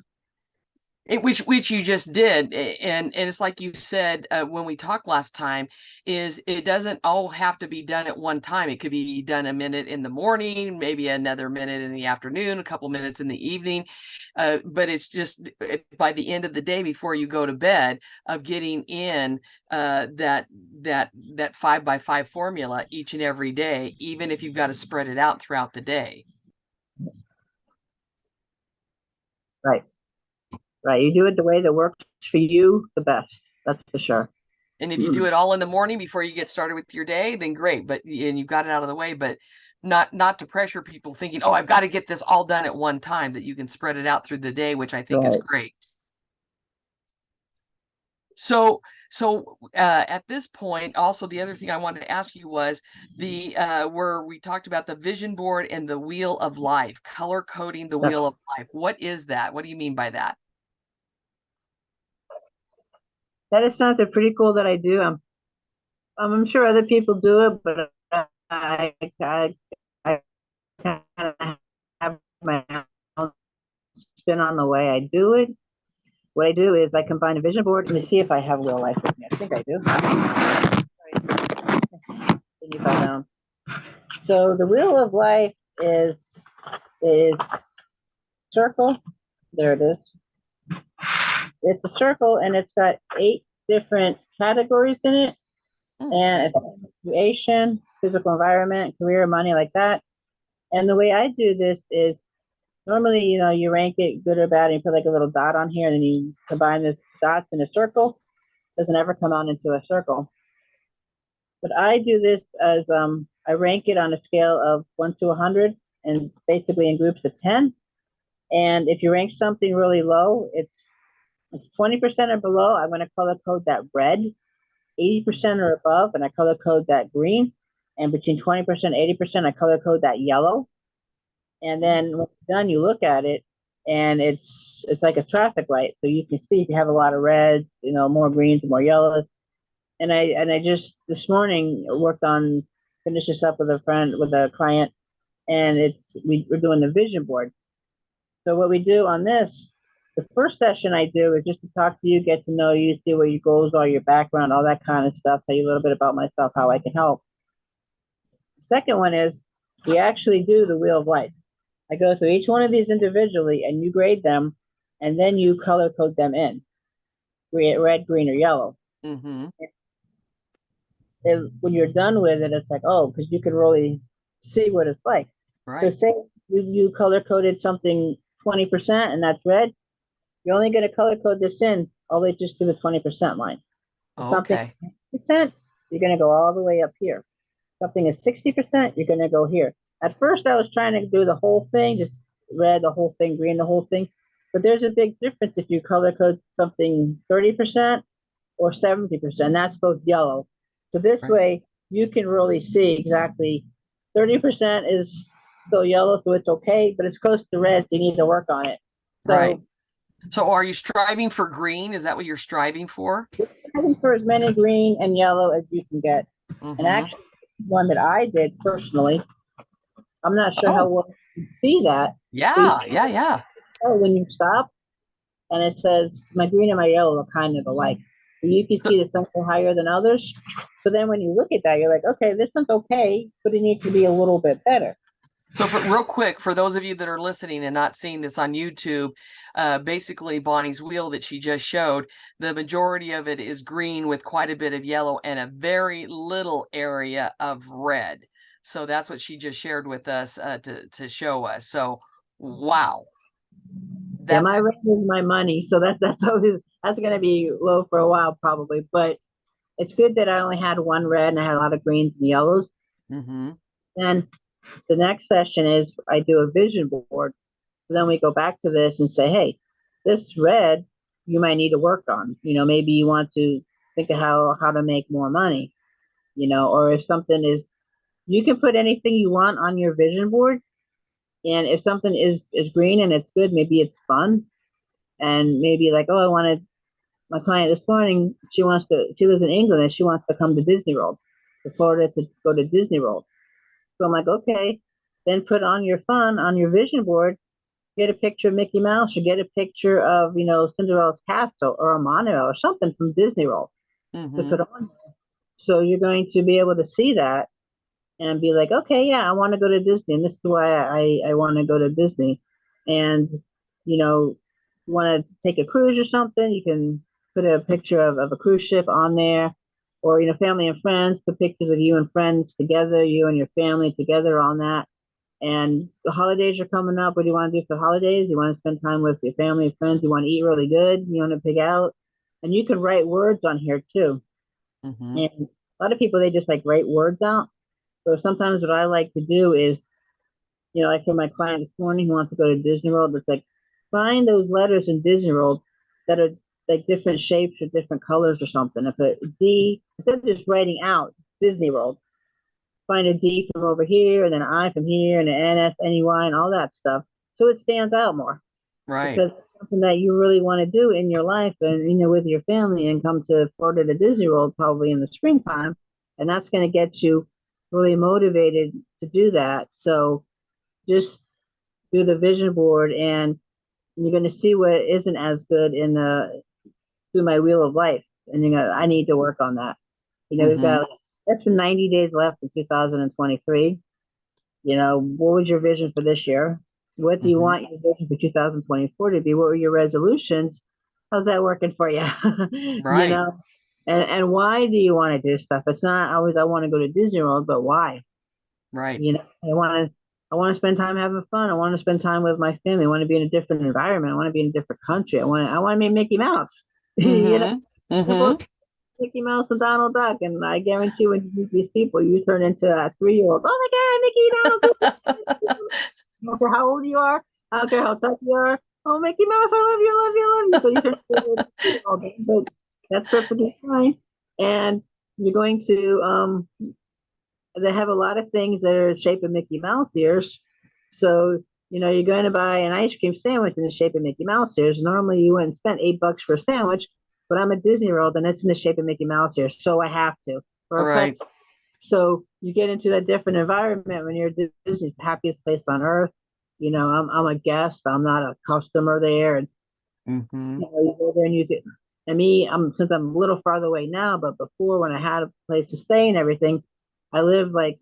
[SPEAKER 1] Which you just did, and it's like you said when we talked last time, is it doesn't all have to be done at one time. It could be done a minute in the morning, maybe another minute in the afternoon, a couple minutes in the evening, but it's just by the end of the day before you go to bed of getting in that 5x5 formula each and every day, even if you've got to spread it out throughout the day.
[SPEAKER 2] Right. Right. You do it the way that works for you the best. That's for sure.
[SPEAKER 1] And if you do it all in the morning before you get started with your day, then great. But and you've got it out of the way, but not to pressure people thinking, oh, I've got to get this all done at one time, that you can spread it out through the day, which I think is
[SPEAKER 2] Right.
[SPEAKER 1] great. So at this point, also the other thing I wanted to ask you was the where we talked about the vision board and the wheel of life, color coding the wheel of life. What is that? What do you mean by that?
[SPEAKER 2] That is something pretty cool that I do. I'm sure other people do it, but I kind of have my own spin on the way I do it. What I do is I combine a vision board. Let me see if I have wheel life with me. I think I do. You fall down. So the wheel of life is circle. There it is. It's a circle and it's got 8 different categories in it. And it's creation, physical environment, career, money, like that. And the way I do this is normally, you rank it good or bad, and you put like a little dot on here, and then you combine the dots in a circle. Doesn't ever come out into a circle. But I do this as I rank it on a scale of 1 to 100, and basically in groups of 10. And if you rank something really low, it's 20% or below. I'm going to color code that red. 80% or above, and I color code that green. And between 20% 80%, I color code that yellow. And then when it's done, you look at it, and it's like a traffic light. So you can see if you have a lot of reds, more greens, more yellows. And I just this morning worked on finish this up with a client, and we're doing the vision board. So what we do on this, the first session I do is just to talk to you, get to know you, see what your goals are, your background, all that kind of stuff, tell you a little bit about myself, how I can help. The second one is we actually do the wheel of life. I go through each one of these individually, and you grade them, and then you color code them in red, green, or yellow.
[SPEAKER 1] Mm-hmm.
[SPEAKER 2] When you're done with it, it's like, oh, because you can really see what it's like.
[SPEAKER 1] Right.
[SPEAKER 2] So say you color coded something 20%, and that's red. You're only going to color code this in all the way just to the 20% line. If something
[SPEAKER 1] Okay.
[SPEAKER 2] 50%, you're going to go all the way up here. Something is 60%, you're going to go here. At first, I was trying to do the whole thing, just red the whole thing, green the whole thing. But there's a big difference if you color code something 30% or 70%. That's both yellow. So this way, you can really see exactly 30% is still yellow, so it's okay, but it's close to red, so you need to work on it. So,
[SPEAKER 1] right. So are you striving for green? Is that what you're striving for?
[SPEAKER 2] striving for as many green and yellow as you can get. And actually, one that I did personally, I'm not sure how well you can see that.
[SPEAKER 1] Yeah.
[SPEAKER 2] Oh, when you stop and it says my green and my yellow are kind of alike. So you can see that some are higher than others. So then when you look at that, you're like, okay, this one's okay, but it needs to be a little bit better.
[SPEAKER 1] So real quick, for those of you that are listening and not seeing this on YouTube, basically Bonnie's wheel that she just showed, the majority of it is green with quite a bit of yellow and a very little area of red. So that's what she just shared with us to show us. So, wow.
[SPEAKER 2] Yeah, my red is my money, so that's going to be low for a while probably. But it's good that I only had one red and I had a lot of greens and yellows.
[SPEAKER 1] Mm-hmm.
[SPEAKER 2] Then the next session is I do a vision board. So then we go back to this and say, hey, this red you might need to work on. Maybe you want to think of how to make more money. Or if something is, you can put anything you want on your vision board. And if something is green and it's good, maybe it's fun. And maybe like, oh, my client this morning, she lives in England and she wants to come to Disney World, to Florida, to go to Disney World. So I'm like, okay, then put on your fun on your vision board, get a picture of Mickey Mouse or get a picture of, Cinderella's castle or a monorail or something from Disney World to put on. So you're going to be able to see that and be like, okay, yeah, I want to go to Disney. And this is why I want to go to Disney. And, want to take a cruise or something, you can put a picture of a cruise ship on there. Or, family and friends, put pictures of you and friends together, you and your family together on that. And the holidays are coming up. What do you want to do for the holidays? You want to spend time with your family and friends. You want to eat really good. You want to pick out. And you can write words on here too.
[SPEAKER 1] Mm-hmm.
[SPEAKER 2] And a lot of people, they just like write words out. So sometimes what I like to do is, like for my client this morning who wants to go to Disney World, it's like find those letters in Disney World that are like different shapes or different colors or something. If a D, instead of just writing out Disney World, find a D from over here and then an I from here and an N, S, N, E, Y, and all that stuff. So it stands out more
[SPEAKER 1] Right.
[SPEAKER 2] because it's something that you really want to do in your life and, with your family and come to Florida to Disney World probably in the springtime. And that's going to get you really motivated to do that. So just do the vision board and you're going to see what isn't as good in the through my wheel of life. And I need to work on that. We've
[SPEAKER 1] Mm-hmm.
[SPEAKER 2] got less than 90 days left in 2023. What was your vision for this year? What do you
[SPEAKER 1] Mm-hmm.
[SPEAKER 2] want your vision for 2024 to be? What were your resolutions? How's that working for you? you
[SPEAKER 1] Right.
[SPEAKER 2] know, and why do you want to do stuff? It's not always I want to go to Disney World, but why?
[SPEAKER 1] Right.
[SPEAKER 2] I want to spend time having fun. I want to spend time with my family. I want to be in a different environment. I want to be in a different country. I want to be Mickey Mouse.
[SPEAKER 1] Mm-hmm.
[SPEAKER 2] People
[SPEAKER 1] Mm-hmm.
[SPEAKER 2] Mickey Mouse and Donald Duck, and I guarantee when you meet these people, you turn into a 3-year-old. Oh my God, Mickey, Donald Duck. I don't care how old you are. I don't care how tough you are. Oh, Mickey Mouse, I love you, I love you, I love you. So you turn into a 3-year-old, but that's perfectly fine. And you're going to they have a lot of things that are shaped of Mickey Mouse ears. So, you're going to buy an ice cream sandwich in the shape of Mickey Mouse ears. Normally, you wouldn't spend $8 for a sandwich, but I'm at Disney World and it's in the shape of Mickey Mouse ears, so I have to. Or
[SPEAKER 1] All
[SPEAKER 2] a
[SPEAKER 1] right.
[SPEAKER 2] pretzel. So you get into that different environment when you're at Disney's happiest place on earth. I'm a guest. I'm not a customer there, and
[SPEAKER 1] Mm-hmm.
[SPEAKER 2] you go there and use it. And me, since I'm a little farther away now, but before when I had a place to stay and everything, I lived like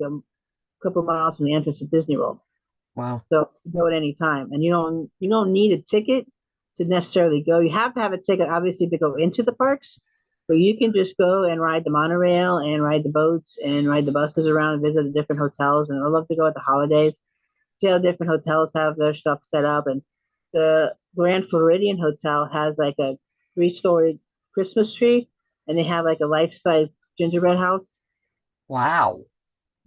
[SPEAKER 2] couple miles from the entrance to Disney World.
[SPEAKER 1] Wow.
[SPEAKER 2] So you go at any time, and you don't need a ticket to necessarily go. You have to have a ticket, obviously, to go into the parks, but you can just go and ride the monorail and ride the boats and ride the buses around and visit the different hotels. And I love to go at the holidays, see how different hotels have their stuff set up. And the Grand Floridian Hotel has like a 3-story Christmas tree, and they have like a life-size gingerbread house
[SPEAKER 1] Wow.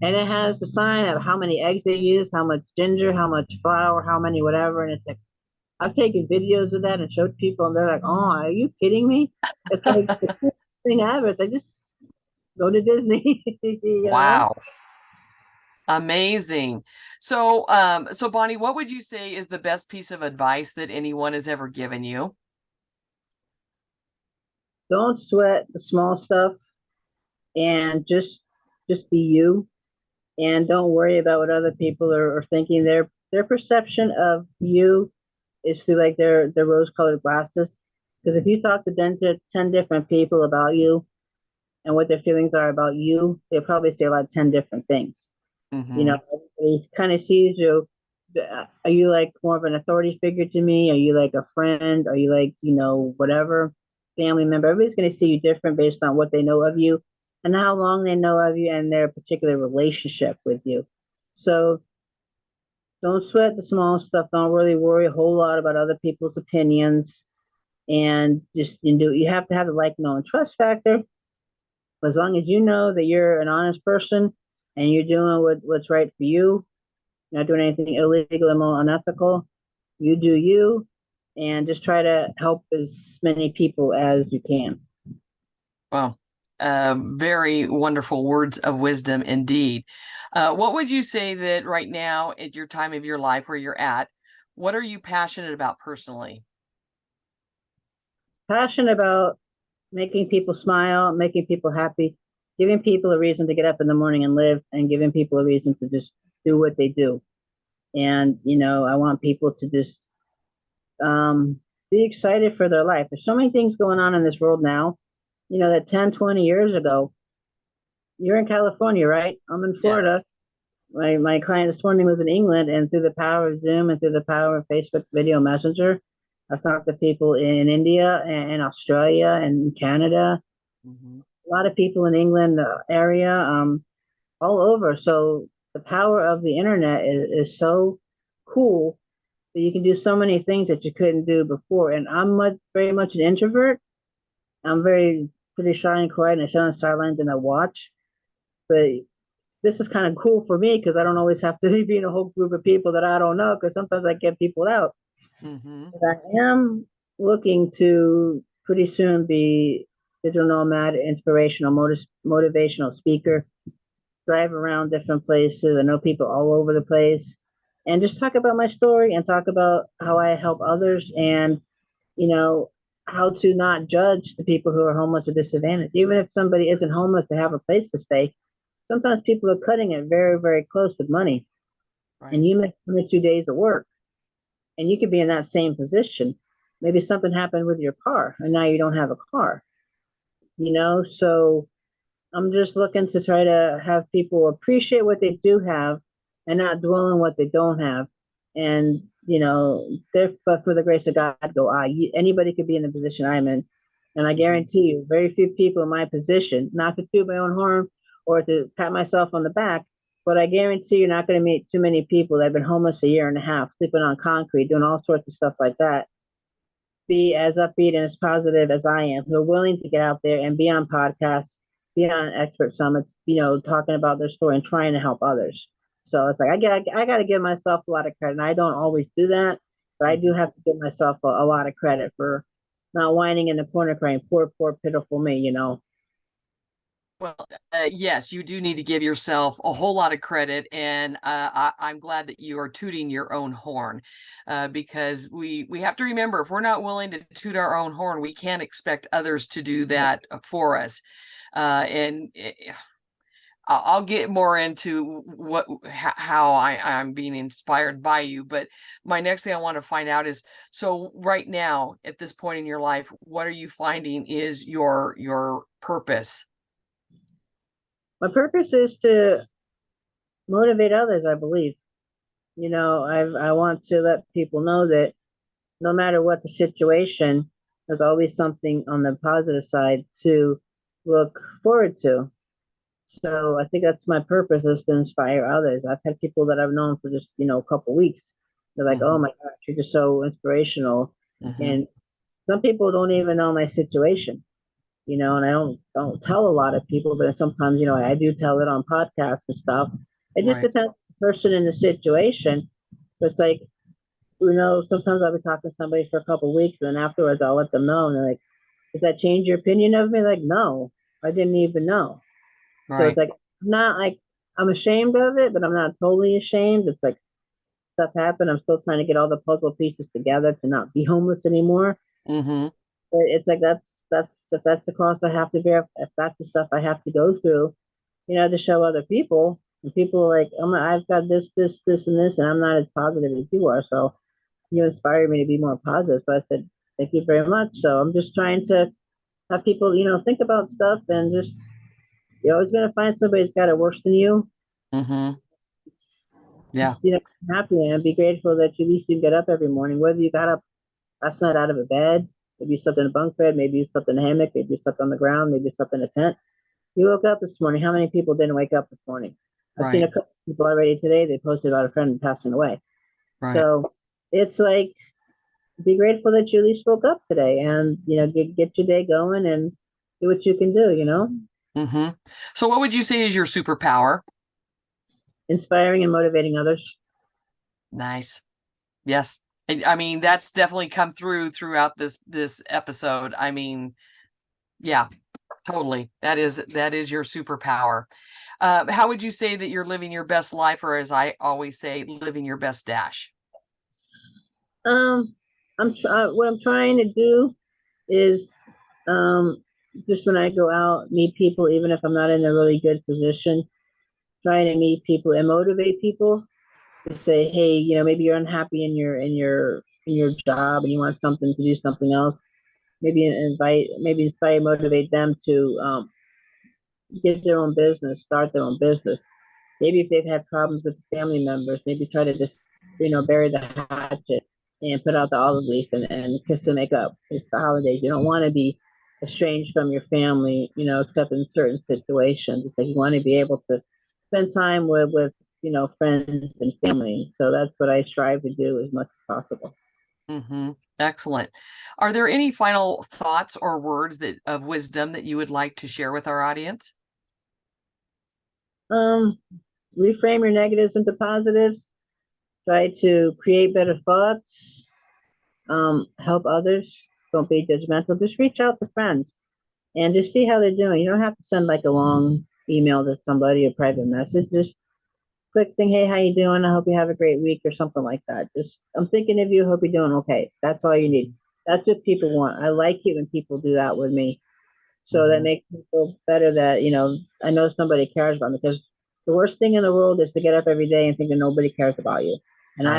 [SPEAKER 2] and it has the sign of how many eggs they use, how much ginger, how much flour, how many whatever. And it's like I've taken videos of that and showed people, and they're like, "Oh, are you kidding me?" It's like the coolest thing ever. They just go to Disney,
[SPEAKER 1] Wow. Amazing. So Bonnie, what would you say is the best piece of advice that anyone has ever given you?
[SPEAKER 2] Don't sweat the small stuff, and just be you, and don't worry about what other people are thinking. Their perception of you is through like their rose-colored glasses. Because if you talk to 10 different people about you and what their feelings are about you, they'll probably say about 10 different things.
[SPEAKER 1] Mm-hmm.
[SPEAKER 2] Everybody kind of sees you. Are you like more of an authority figure to me? Are you like a friend? Are you like, whatever family member? Everybody's going to see you different based on what they know of you and how long they know of you and their particular relationship with you. So don't sweat the small stuff. Don't really worry a whole lot about other people's opinions. And just you have to have the like, know, and trust factor. As long as you know that you're an honest person and you're doing what's right for you, not doing anything illegal, immoral, unethical. You do you, and just try to help as many people as you can.
[SPEAKER 1] Well, very wonderful words of wisdom indeed. What would you say that right now, at your time of your life where you're at, what are you passionate about personally?
[SPEAKER 2] Passionate about making people smile, making people happy, giving people a reason to get up in the morning and live, and giving people a reason to just do what they do. And I want people to just be excited for their life. There's so many things going on in this world now. That 10, 20 years ago, you're in California, right? I'm in
[SPEAKER 1] Yes.
[SPEAKER 2] Florida. My client this morning was in England, and through the power of Zoom and through the power of Facebook Video Messenger, I've talked to people in India and Australia and Canada,
[SPEAKER 1] Mm-hmm.
[SPEAKER 2] a lot of people in England area, all over. So the power of the internet is so cool that you can do so many things that you couldn't do before. And I'm very much an introvert. I'm very pretty shy and quiet, and I sit on the sidelines and I watch. But this is kind of cool for me because I don't always have to be in a whole group of people that I don't know because sometimes I get people out.
[SPEAKER 1] Mm-hmm.
[SPEAKER 2] But I am looking to pretty soon be digital nomad, inspirational, motivational speaker, drive around different places. I know people all over the place, and just talk about my story and talk about how I help others, and you know how to not judge the people who are homeless or disadvantaged. Even if somebody isn't homeless, they have a place to stay. Sometimes people are cutting it very, very close with money,
[SPEAKER 1] Right.
[SPEAKER 2] and you miss 2 days of work, and you could be in that same position. Maybe something happened with your car, and now you don't have a car. So I'm just looking to try to have people appreciate what they do have and not dwell on what they don't have. And, but for the grace of God, go, anybody could be in the position I'm in. And I
[SPEAKER 1] Mhm.
[SPEAKER 2] guarantee you, very few people in my position, not to toot my own horn or to pat myself on the back, but I guarantee you're not going to meet too many people that have been homeless a year and a half, sleeping on concrete, doing all sorts of stuff like that, be as upbeat and as positive as I am, who are willing to get out there and be on podcasts, be on expert summits, talking about their story and trying to help others. So it's like I got to give myself a lot of credit, and I don't always do that, but I do
[SPEAKER 1] Mhm.
[SPEAKER 2] have to give myself a lot of credit for not whining in the corner crying, poor, poor, pitiful me.
[SPEAKER 1] Well, yes, you do need to give yourself a whole lot of credit, and I'm glad that you are tooting your own horn, because we have to remember, if we're not willing to toot our own horn, we can't expect others to do that for us. And I'll get more into how I'm being inspired by you, but my next thing I want to find out is, so right now at this point in your life, what are you finding is your purpose?
[SPEAKER 2] My purpose is to motivate others, I believe. I want to let people know that no matter what the situation, there's always something on the positive side to look forward to. So I think that's my purpose, is to inspire others. I've had people that I've known for just, a couple weeks. They're like, oh
[SPEAKER 1] Hmm.
[SPEAKER 2] my gosh, you're just so inspirational.
[SPEAKER 1] Hmm.
[SPEAKER 2] And some people don't even know my situation, and I don't tell a lot of people, but sometimes, I do tell it on podcasts and stuff. It just
[SPEAKER 1] Right.
[SPEAKER 2] depends on the person in the situation. But it's like, sometimes I'll be talking to somebody for a couple of weeks, and then afterwards I'll let them know, and they're like, does that change your opinion of me? Like, no, I didn't even know. So it's
[SPEAKER 1] Right.
[SPEAKER 2] like, not like I'm ashamed of it, but I'm not totally ashamed. It's like stuff happened. I'm still trying to get all the puzzle pieces together to not be homeless anymore.
[SPEAKER 1] Hmm.
[SPEAKER 2] But it's like that's if that's the cost I have to bear, if that's the stuff I have to go through, to show other people. And people are like, I've got this, this, this, and this, and I'm not as positive as you are. So you inspired me to be more positive. So I said, thank you very much. So I'm just trying to have people, think about stuff, and just, you're always going to find somebody who's got it worse than you.
[SPEAKER 1] Hmm. Yeah.
[SPEAKER 2] Just, happy and be grateful that at least you get up every morning, whether you got up last night out of a bed, maybe you slept in a bunk bed, maybe you slept in a hammock, maybe you slept on the ground, maybe you slept in a tent. You woke up this morning. How many people didn't wake up this morning? I've seen a
[SPEAKER 1] Right.
[SPEAKER 2] couple people already today. They posted about a friend passing away.
[SPEAKER 1] Right.
[SPEAKER 2] So it's like, be grateful that you at least woke up today, and get your day going and do what you can do.
[SPEAKER 1] Hmm. So what would you say is your superpower?
[SPEAKER 2] Inspiring and motivating others.
[SPEAKER 1] Nice. Yes. I mean, that's definitely come throughout this episode. I mean, yeah, totally. That is your superpower. How would you say that you're living your best life, or as I always say, living your best dash?
[SPEAKER 2] um what I'm trying to do is, um just when I go out, meet people, even if I'm not in a really good position, trying to meet people and motivate people to say, hey, maybe you're unhappy in your job and you want something to do something else. Maybe inspire, motivate them to get their own business, start their own business. Maybe if they've had problems with family members, maybe try to just, bury the hatchet and put out the olive leaf, and kiss and make up. It's the holidays. You don't want to be estranged from your family, except in certain situations. It's like you want to be able to spend time with friends and family. So that's what I strive to do as much as possible.
[SPEAKER 1] Hmm. Excellent. Are there any final thoughts or words of wisdom that you would like to share with our audience?
[SPEAKER 2] Um, Reframe your negatives into positives. Try to create better thoughts. Help others. Don't be judgmental. Just reach out to friends and just see how they're doing. You don't have to send like a long email to somebody, a private message. Just quick thing, hey, how you doing? I hope you have a great week or something like that. Just I'm thinking of you, hope you're doing okay. That's all you need. That's what people want. I like it when people do that with me. So that
[SPEAKER 1] Mm-hmm.
[SPEAKER 2] makes me feel better that, I know somebody cares about me because the worst thing in the world is to get up every day and think that nobody cares about you. And
[SPEAKER 1] Right.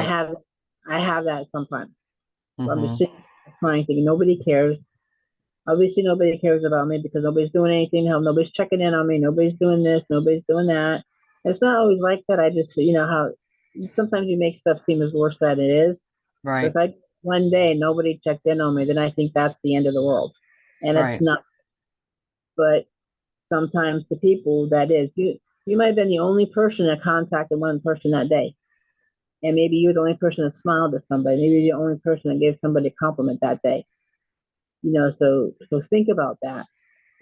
[SPEAKER 2] I have that sometimes. So I'm just
[SPEAKER 1] Mm-hmm.
[SPEAKER 2] sitting crying thinking nobody cares. Obviously nobody cares about me because nobody's doing anything. Hell, nobody's checking in on me. Nobody's doing this. Nobody's doing that. It's not always like that. I just, how sometimes you make stuff seem as worse than it is. But
[SPEAKER 1] Right.
[SPEAKER 2] if I one day nobody checked in on me, then I think that's the end of the world. And it's
[SPEAKER 1] Right.
[SPEAKER 2] not. But sometimes to people that is you might have been the only person that contacted one person that day. And maybe you're the only person that smiled at somebody. Maybe you're the only person that gave somebody a compliment that day. So think about that.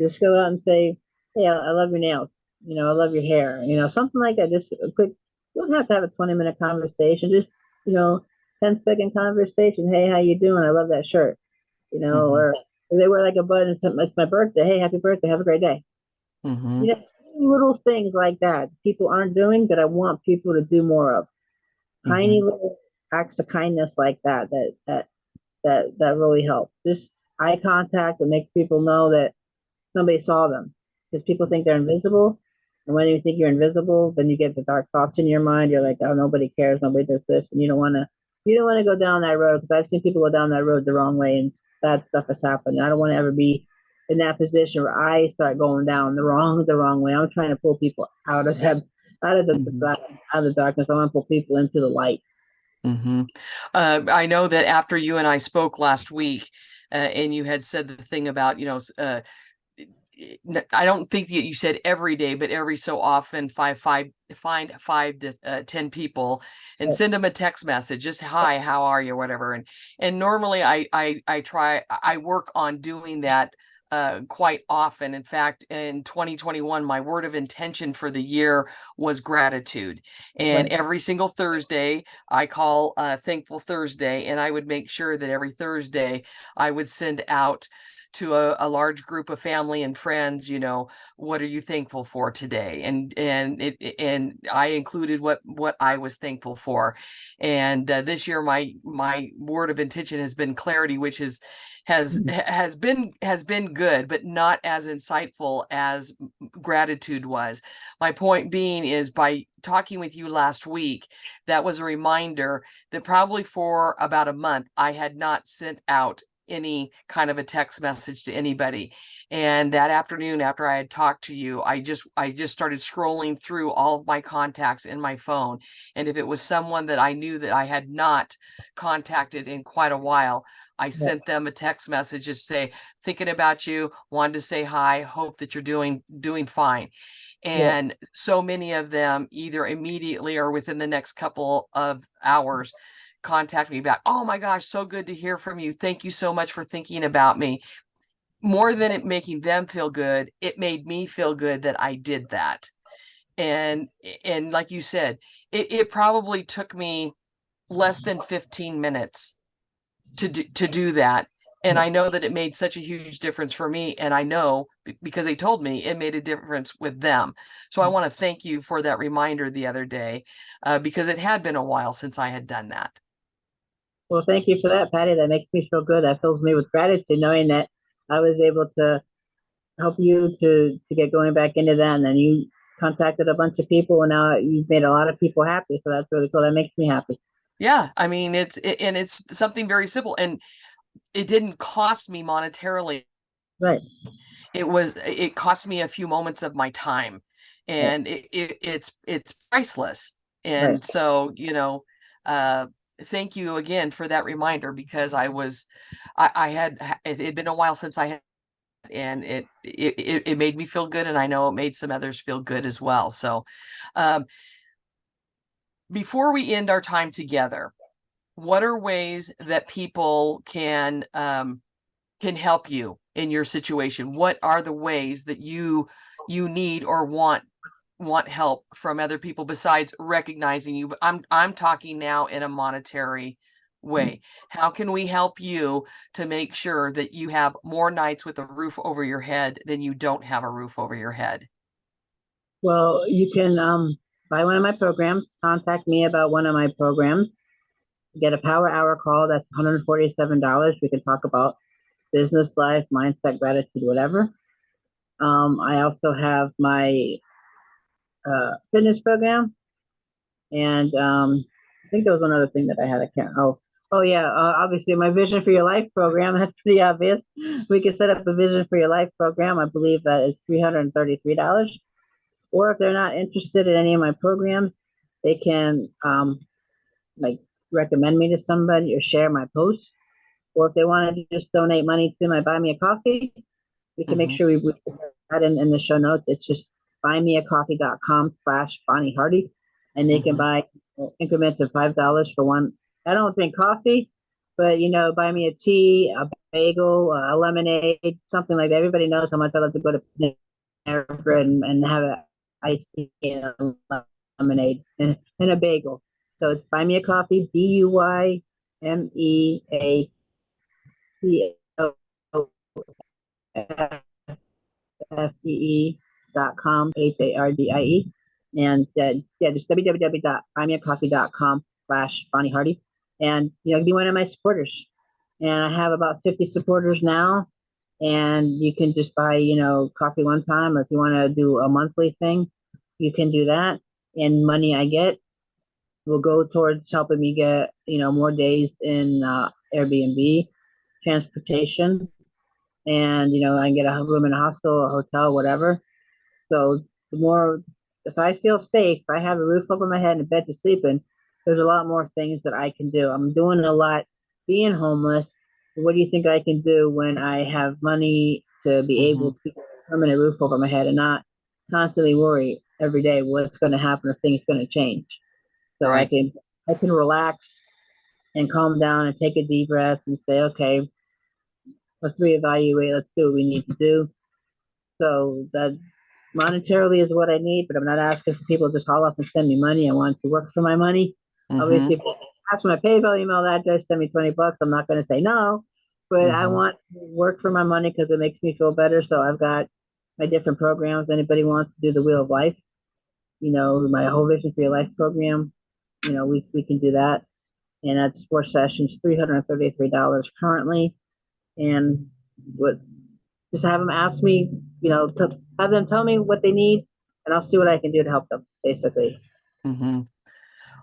[SPEAKER 2] Just go out and say, hey, I love your nails. I love your hair. Something like that. Just a quick. You don't have to have a 20-minute conversation. Just, you know, 10-second conversation. Hey, how you doing? I love that shirt.
[SPEAKER 1] Mm-hmm.
[SPEAKER 2] Or if they wear like a button, it's my birthday. Hey, happy birthday. Have a great day.
[SPEAKER 1] Mm-hmm.
[SPEAKER 2] You know, little things like that people aren't doing that I want people to do more of. Tiny
[SPEAKER 1] Mm-hmm.
[SPEAKER 2] little acts of kindness like that really help. Just eye contact that makes people know that somebody saw them because people think they're invisible. And when you think you're invisible, then you get the dark thoughts in your mind. You're like, oh, nobody cares, nobody does this, and you don't want to go down that road because I've seen people go down that road the wrong way, and bad stuff has happened. I don't want to ever be in that position where I start going down the wrong way. I'm trying to pull people out of
[SPEAKER 1] Mm-hmm.
[SPEAKER 2] out of the darkness. I want to pull people into the light.
[SPEAKER 1] Mm-hmm. I know that after you and I spoke last week, and you had said the thing about, I don't think that you said every day, but every so often, find 5 to 10 people and
[SPEAKER 2] But,
[SPEAKER 1] send them a text message, just hi, how are you, whatever. And normally I work on doing that quite often. In fact, in 2021, my word of intention for the year was gratitude. And
[SPEAKER 2] but,
[SPEAKER 1] every single Thursday, I call Thankful Thursday, and I would make sure that every Thursday I would send out to a large group of family and friends, what are you thankful for today? And I included what I was thankful for. And this year my word of intention has been clarity, which has been good, but not as insightful as gratitude was. My point being is, by talking with you last week, that was a reminder that probably for about a month I had not sent out any kind of a text message to anybody. And that afternoon, after I had talked to you, I just started scrolling through all of my contacts in my phone. And if it was someone that I knew that I had not contacted in quite a while, I
[SPEAKER 2] but,
[SPEAKER 1] sent them a text message to say, thinking about you, wanted to say hi, hope that you're doing fine.
[SPEAKER 2] yeah,
[SPEAKER 1] And so many of them, either immediately or within the next couple of hours, contact me back. Oh my gosh, so good to hear from you. Thank you so much for thinking about me. More than it making them feel good, it made me feel good that I did that. And and like you said, it probably took me less than 15 minutes to do that. And I know that it made such a huge difference for me. And I know because they told me it made a difference with them. So I want to thank you for that reminder the other day, because it had been a while since I had done that.
[SPEAKER 2] well, thank you for that, Patty. That makes me feel good. That fills me with gratitude knowing that I was able to help you to get going back into that. And then you contacted a bunch of people, and now you've made a lot of people happy. So that's really cool. That makes me happy.
[SPEAKER 1] Yeah, I mean, and it's something very simple, and it didn't cost me monetarily.
[SPEAKER 2] Right,
[SPEAKER 1] It cost me a few moments of my time,
[SPEAKER 2] right,
[SPEAKER 1] and it's priceless.
[SPEAKER 2] right.
[SPEAKER 1] And so, uh thank you again for that reminder, because I had it had been a while since I had, and it made me feel good, and I know it made some others feel good as well. So um before we end our time together, what are ways that people can help you in your situation? What are the ways that you need or want help from other people besides recognizing you? But I'm talking now in a monetary way? How can we help you to make sure that you have more nights with a roof over your head than you don't have a roof over your head?
[SPEAKER 2] Well, you can buy one of my programs, contact me about one of my programs, get a power hour call. That's $147. We can talk about business life, mindset, gratitude, whatever. I also have my fitness program, and I think there was another thing that I had. I can't. Oh yeah. Obviously, my Vision for Your Life program. That's pretty obvious. We can set up a Vision for Your Life program. I believe that is $333. Or if they're not interested in any of my programs, they can like recommend me to somebody or share my posts. Or if they want to just donate money to my Buy Me a Coffee, we can make
[SPEAKER 1] Mm-hmm.
[SPEAKER 2] sure we put that in the show notes. It's just buymeacoffee.com/Bonnie Hardie, and they can
[SPEAKER 1] Mm-hmm.
[SPEAKER 2] buy increments of $5 for one. I don't drink coffee, but buy me a tea, a bagel, a lemonade, something like that. Everybody knows how much I love to go to Panera Bread and have a iced tea and a lemonade and a bagel. So it's buy me a coffee, BUYMEACOFEE.com, HARDIE. And yeah, just www.buymeacoffee.com/Bonnie Hardie. And, be one of my supporters. And I have about 50 supporters now. And you can just buy, coffee one time, or if you want to do a monthly thing, you can do that. And money I get will go towards helping me get, more days in Airbnb, transportation, and I can get a room in a hostel, a hotel, whatever. So the more, if I feel safe, if I have a roof over my head and a bed to sleep in, there's a lot more things that I can do. I'm doing a lot being homeless. What do you think I can do when I have money to be
[SPEAKER 1] Mm-hmm.
[SPEAKER 2] able to get a permanent roof over my head and not constantly worry every day what's going to happen if things going to change? So
[SPEAKER 1] Right.
[SPEAKER 2] I can relax and calm down and take a deep breath and say, okay, let's reevaluate, let's do what we need to do. So that monetarily is what I need, but I'm not asking for people to just haul off and send me money. I want to work for my money.
[SPEAKER 1] Mm-hmm.
[SPEAKER 2] Obviously, if they ask my PayPal email address, send me $20. I'm not going to say no, but I
[SPEAKER 1] Mm-hmm.
[SPEAKER 2] want to work for my money because it makes me feel better. So I've got my different programs. Anybody wants to do the Wheel of Life, my whole Vision for Your Life program, we can do that. And that's 4 sessions, $333 currently. And what just have them ask me, to have them tell me what they need, and I'll see what I can do to help them, basically.
[SPEAKER 1] Mm-hmm.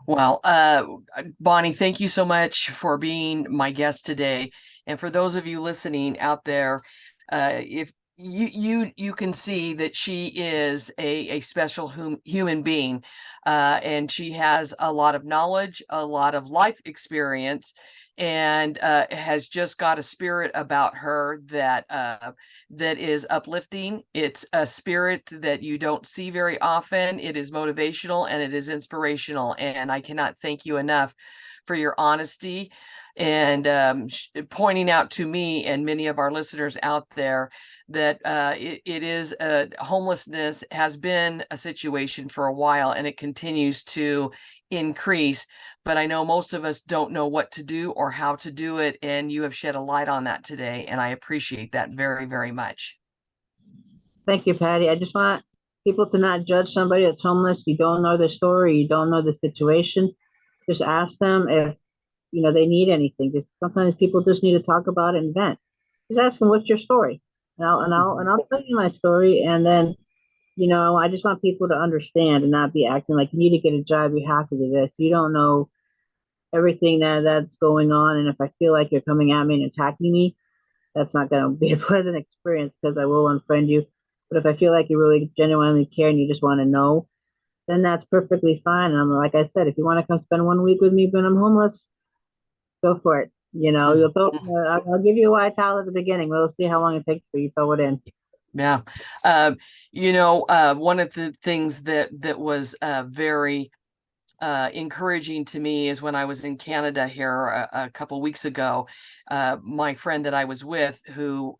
[SPEAKER 1] Well, Bonnie, thank you so much for being my guest today. And for those of you listening out there, if you can see that she is a special human being, and she has a lot of knowledge, a lot of life experience, and has just got a spirit about her that is uplifting. It's a spirit that you don't see very often. It is motivational and it is inspirational. And I cannot thank you enough for your honesty and pointing out to me and many of our listeners out there that it is homelessness has been a situation for a while and it continues to increase. But I know most of us don't know what to do or how to do it. And you have shed a light on that today. And I appreciate that very, very much.
[SPEAKER 2] Thank you, Patty. I just want people to not judge somebody that's homeless. You don't know their story, you don't know the situation. Just ask them if they need anything. Just sometimes people just need to talk about it and vent. Just ask them, what's your story,
[SPEAKER 1] Mhm.
[SPEAKER 2] and I'll tell you my story. And then I just want people to understand and not be acting like you need to get a job, you have to do this. You don't know everything that's going on, and if I feel like you're coming at me and attacking me, that's not going to be a pleasant experience because I will unfriend you. But if I feel like you really genuinely care and you just want to know, then that's perfectly fine. And I'm like I said, if you want to come spend 1 week with me when I'm homeless, go for it.
[SPEAKER 1] Mhm.
[SPEAKER 2] I'll give you a white towel at the beginning. We'll see how long it takes for you to throw it in.
[SPEAKER 1] Yeah. One of the things that was very encouraging to me is when I was in Canada here a couple weeks ago. My friend that I was with, who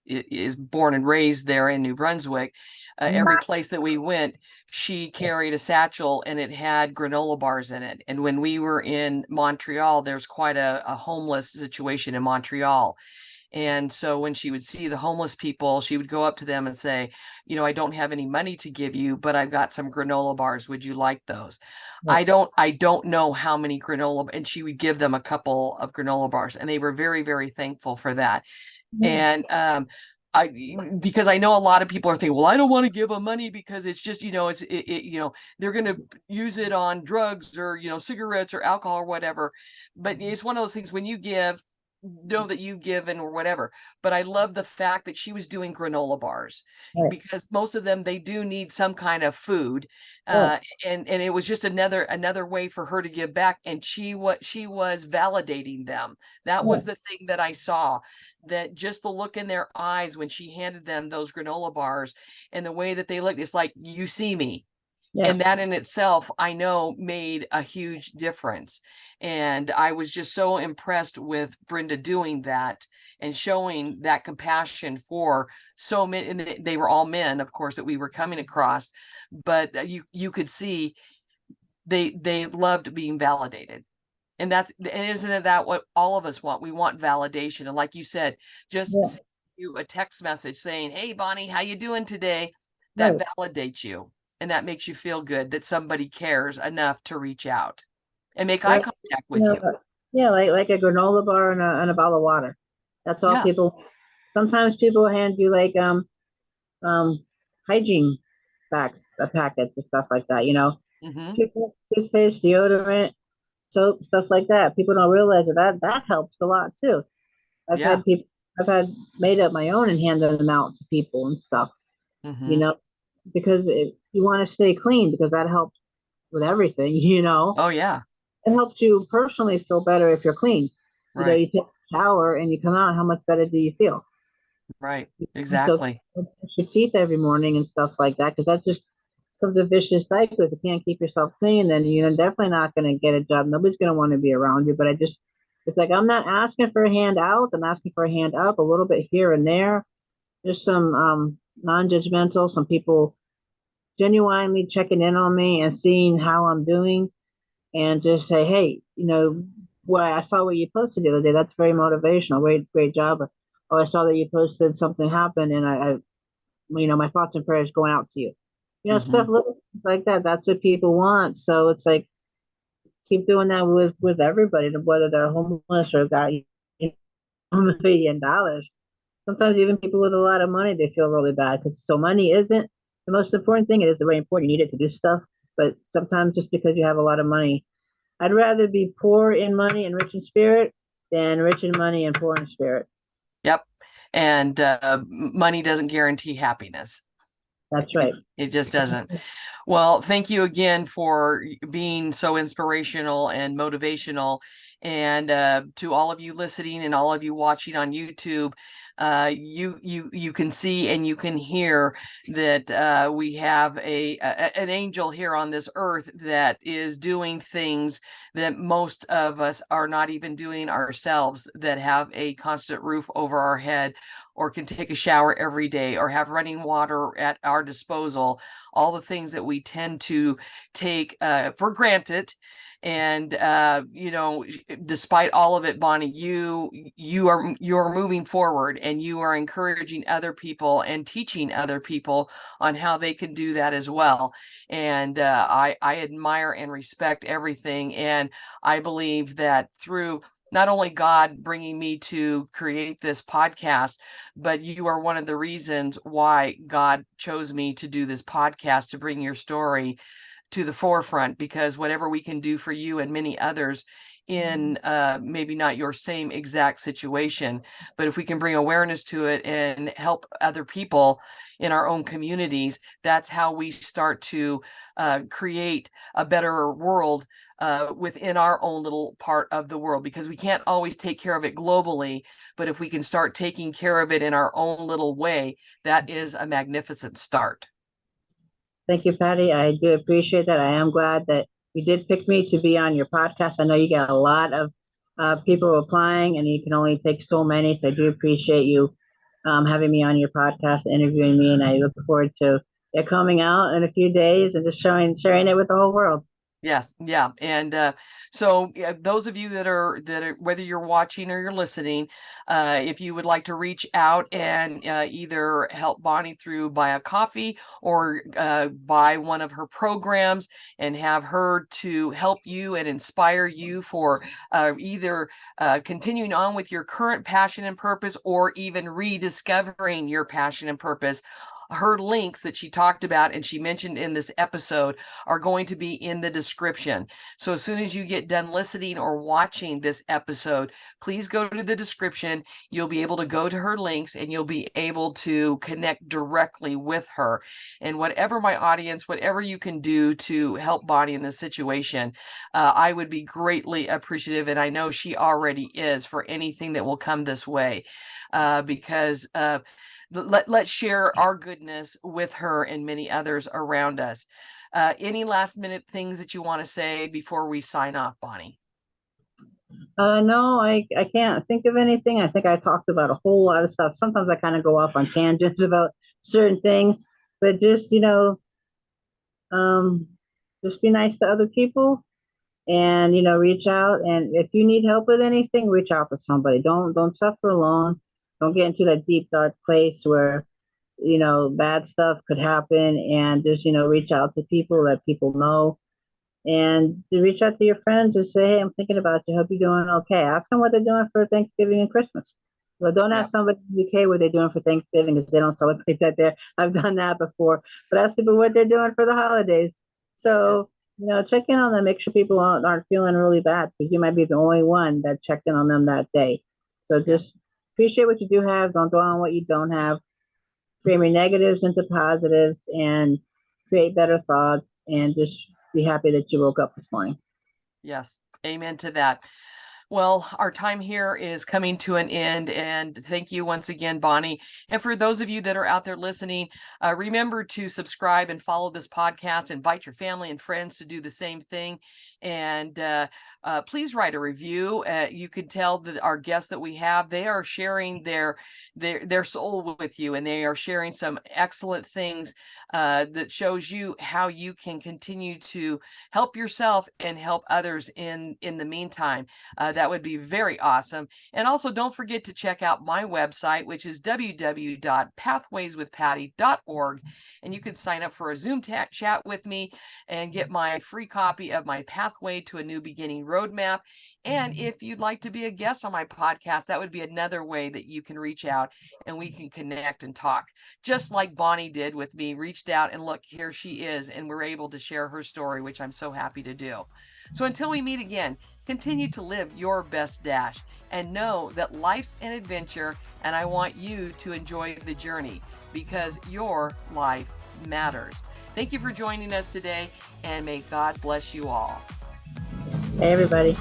[SPEAKER 1] is born and raised there in New Brunswick, every place that we went, she carried a satchel and it had granola bars in it. And when we were in Montreal, there's quite a homeless situation in Montreal. And so when she would see the homeless people, she would go up to them and say, I don't have any money to give you, but I've got some granola bars. Would you like those?
[SPEAKER 2] Yeah.
[SPEAKER 1] I don't know how many granola, and she would give them a couple of granola bars, and they were very, very thankful for that.
[SPEAKER 2] Yeah.
[SPEAKER 1] And I because I know a lot of people are thinking, well, I don't want to give them money because it's just, they're going to use it on drugs or, cigarettes or alcohol or whatever. But it's one of those things when you give, know that you've given or whatever. But I love the fact that she was doing granola bars
[SPEAKER 2] Right.
[SPEAKER 1] because most of them, they do need some kind of food.
[SPEAKER 2] Sure.
[SPEAKER 1] And it was just another way for her to give back. And she was validating them. That
[SPEAKER 2] Yeah.
[SPEAKER 1] was the thing that I saw, that just the look in their eyes when she handed them those granola bars and the way that they looked, it's like, you see me. And that
[SPEAKER 2] Yes.
[SPEAKER 1] in itself, I know, made a huge difference. And I was just so impressed with Brenda doing that and showing that compassion for so many. And they were all men, of course, that we were coming across. But you could see they loved being validated. And isn't that what all of us want? We want validation. And like you said, just
[SPEAKER 2] Yeah.
[SPEAKER 1] send you a text message saying, "Hey, Bonnie, how you doing today?" That
[SPEAKER 2] Right.
[SPEAKER 1] validates you. And that makes you feel good that somebody cares enough to reach out and make eye
[SPEAKER 2] Like,
[SPEAKER 1] contact
[SPEAKER 2] you
[SPEAKER 1] with
[SPEAKER 2] know,
[SPEAKER 1] you.
[SPEAKER 2] yeah, like a granola bar and a bottle of water. That's all
[SPEAKER 1] Yeah.
[SPEAKER 2] people. Sometimes people hand you like um hygiene packs, packets and stuff like that.
[SPEAKER 1] Mm-hmm.
[SPEAKER 2] Toothpaste, deodorant, soap, stuff like that. People don't realize that helps a lot too. I've
[SPEAKER 1] Yeah.
[SPEAKER 2] had people, I've had made up my own and handed them out to people and stuff. You
[SPEAKER 1] Mm-hmm.
[SPEAKER 2] know, because you want to stay clean because that helps with everything.
[SPEAKER 1] Oh, yeah.
[SPEAKER 2] It helps you personally feel better if you're clean.
[SPEAKER 1] Right.
[SPEAKER 2] You take a shower and you come out, how much better do you feel?
[SPEAKER 1] Right.
[SPEAKER 2] So
[SPEAKER 1] Exactly.
[SPEAKER 2] brush your teeth every morning and stuff like that, because that just becomes a vicious cycle. If you can't keep yourself clean, then you're definitely not going to get a job. Nobody's going to want to be around you. But it's like I'm not asking for a hand out. I'm asking for a hand up, a little bit here and there. There's some non-judgmental, some people genuinely checking in on me and seeing how I'm doing, and just say, hey, what I saw what you posted the other day. That's very motivational. Great job. Oh, I saw that you posted something happened, and my thoughts and prayers going out to you.
[SPEAKER 1] Mm-hmm.
[SPEAKER 2] Stuff like that. That's what people want. So it's like keep doing that with everybody, whether they're homeless or got $1 million. Sometimes even people with a lot of money, they feel really bad because money isn't the most important thing. It is very important. You need it to do stuff, but sometimes just because you have a lot of money, I'd rather be poor in money and rich in spirit than rich in money and poor in spirit.
[SPEAKER 1] Yep. And money doesn't guarantee happiness.
[SPEAKER 2] That's right.
[SPEAKER 1] It just doesn't. Well, thank you again for being so inspirational and motivational. And to all of you listening and all of you watching on YouTube, you can see and you can hear that we have an angel here on this earth that is doing things that most of us are not even doing ourselves, that have a constant roof over our head, or can take a shower every day, or have running water at our disposal. All the things that we tend to take for granted. And despite all of it, Bonnie, you're moving forward, and you are encouraging other people and teaching other people on how they can do that as well. And I admire and respect everything. And I believe that through not only God bringing me to create this podcast, but you are one of the reasons why God chose me to do this podcast, to bring your story to the forefront, because whatever we can do for you and many others in maybe not your same exact situation, but if we can bring awareness to it and help other people in our own communities, that's how we start to create a better world within our own little part of the world, because we can't always take care of it globally. But if we can start taking care of it in our own little way, that is a magnificent start.
[SPEAKER 2] Thank you, Patty. I do appreciate that. I am glad that you did pick me to be on your podcast. I know you got a lot of people applying, and you can only take so many. So I do appreciate you having me on your podcast, interviewing me, and I look forward to it coming out in a few days and just sharing it with the whole world.
[SPEAKER 1] Yes, yeah, and so those of you that are whether you're watching or you're listening, if you would like to reach out and either help Bonnie through buy a coffee or buy one of her programs and have her to help you and inspire you for either continuing on with your current passion and purpose or even rediscovering your passion and purpose. Her links that she talked about and she mentioned in this episode are going to be in the description. So as soon as you get done listening or watching this episode, please go to the description. You'll be able to go to her links and you'll be able to connect directly with her. And whatever my audience, whatever you can do to help Bonnie in this situation, I would be greatly appreciative. And I know she already is for anything that will come this way because let's share our goodness with her and many others around us. Any last minute things that you want to say before we sign off, Bonnie?
[SPEAKER 2] No, I can't think of anything. I think I talked about a whole lot of stuff. Sometimes I kind of go off on tangents about certain things, but um, just be nice to other people, and reach out. And if you need help with anything, reach out to somebody. Don't suffer alone. Don't get into that deep dark place where bad stuff could happen, and just reach out to people that people know, and to reach out to your friends and say, hey, I'm thinking about you, hope you're doing okay. Ask them what they're doing for Thanksgiving and Christmas. Well, don't
[SPEAKER 1] Yeah.
[SPEAKER 2] ask somebody in the UK what they're doing for Thanksgiving because they don't celebrate that there. I've done that before, but ask people what they're doing for the holidays. So check in on them, make sure people aren't feeling really bad, because you might be the only one that checked in on them that day. So
[SPEAKER 1] Yeah.
[SPEAKER 2] just appreciate what you do have, don't dwell on what you don't have, frame your negatives into positives, and create better thoughts, and just be happy that you woke up this morning.
[SPEAKER 1] Yes. Amen to that. Well, our time here is coming to an end, and thank you once again, Bonnie. And for those of you that are out there listening, remember to subscribe and follow this podcast. Invite your family and friends to do the same thing, and please write a review. You can tell that our guests that we have, they are sharing their soul with you, and they are sharing some excellent things that shows you how you can continue to help yourself and help others in the meantime. That would be very awesome. And also don't forget to check out my website, which is www.pathwayswithpatty.org. And you can sign up for a Zoom chat with me and get my free copy of my Pathway to a New Beginning roadmap. And if you'd like to be a guest on my podcast, that would be another way that you can reach out and we can connect and talk. Just like Bonnie did with me, reached out and look, here she is, and we're able to share her story, which I'm so happy to do. So until we meet again, continue to live your best dash and know that life's an adventure, and I want you to enjoy the journey because your life matters. Thank you for joining us today, and may God bless you all.
[SPEAKER 2] Hey, everybody.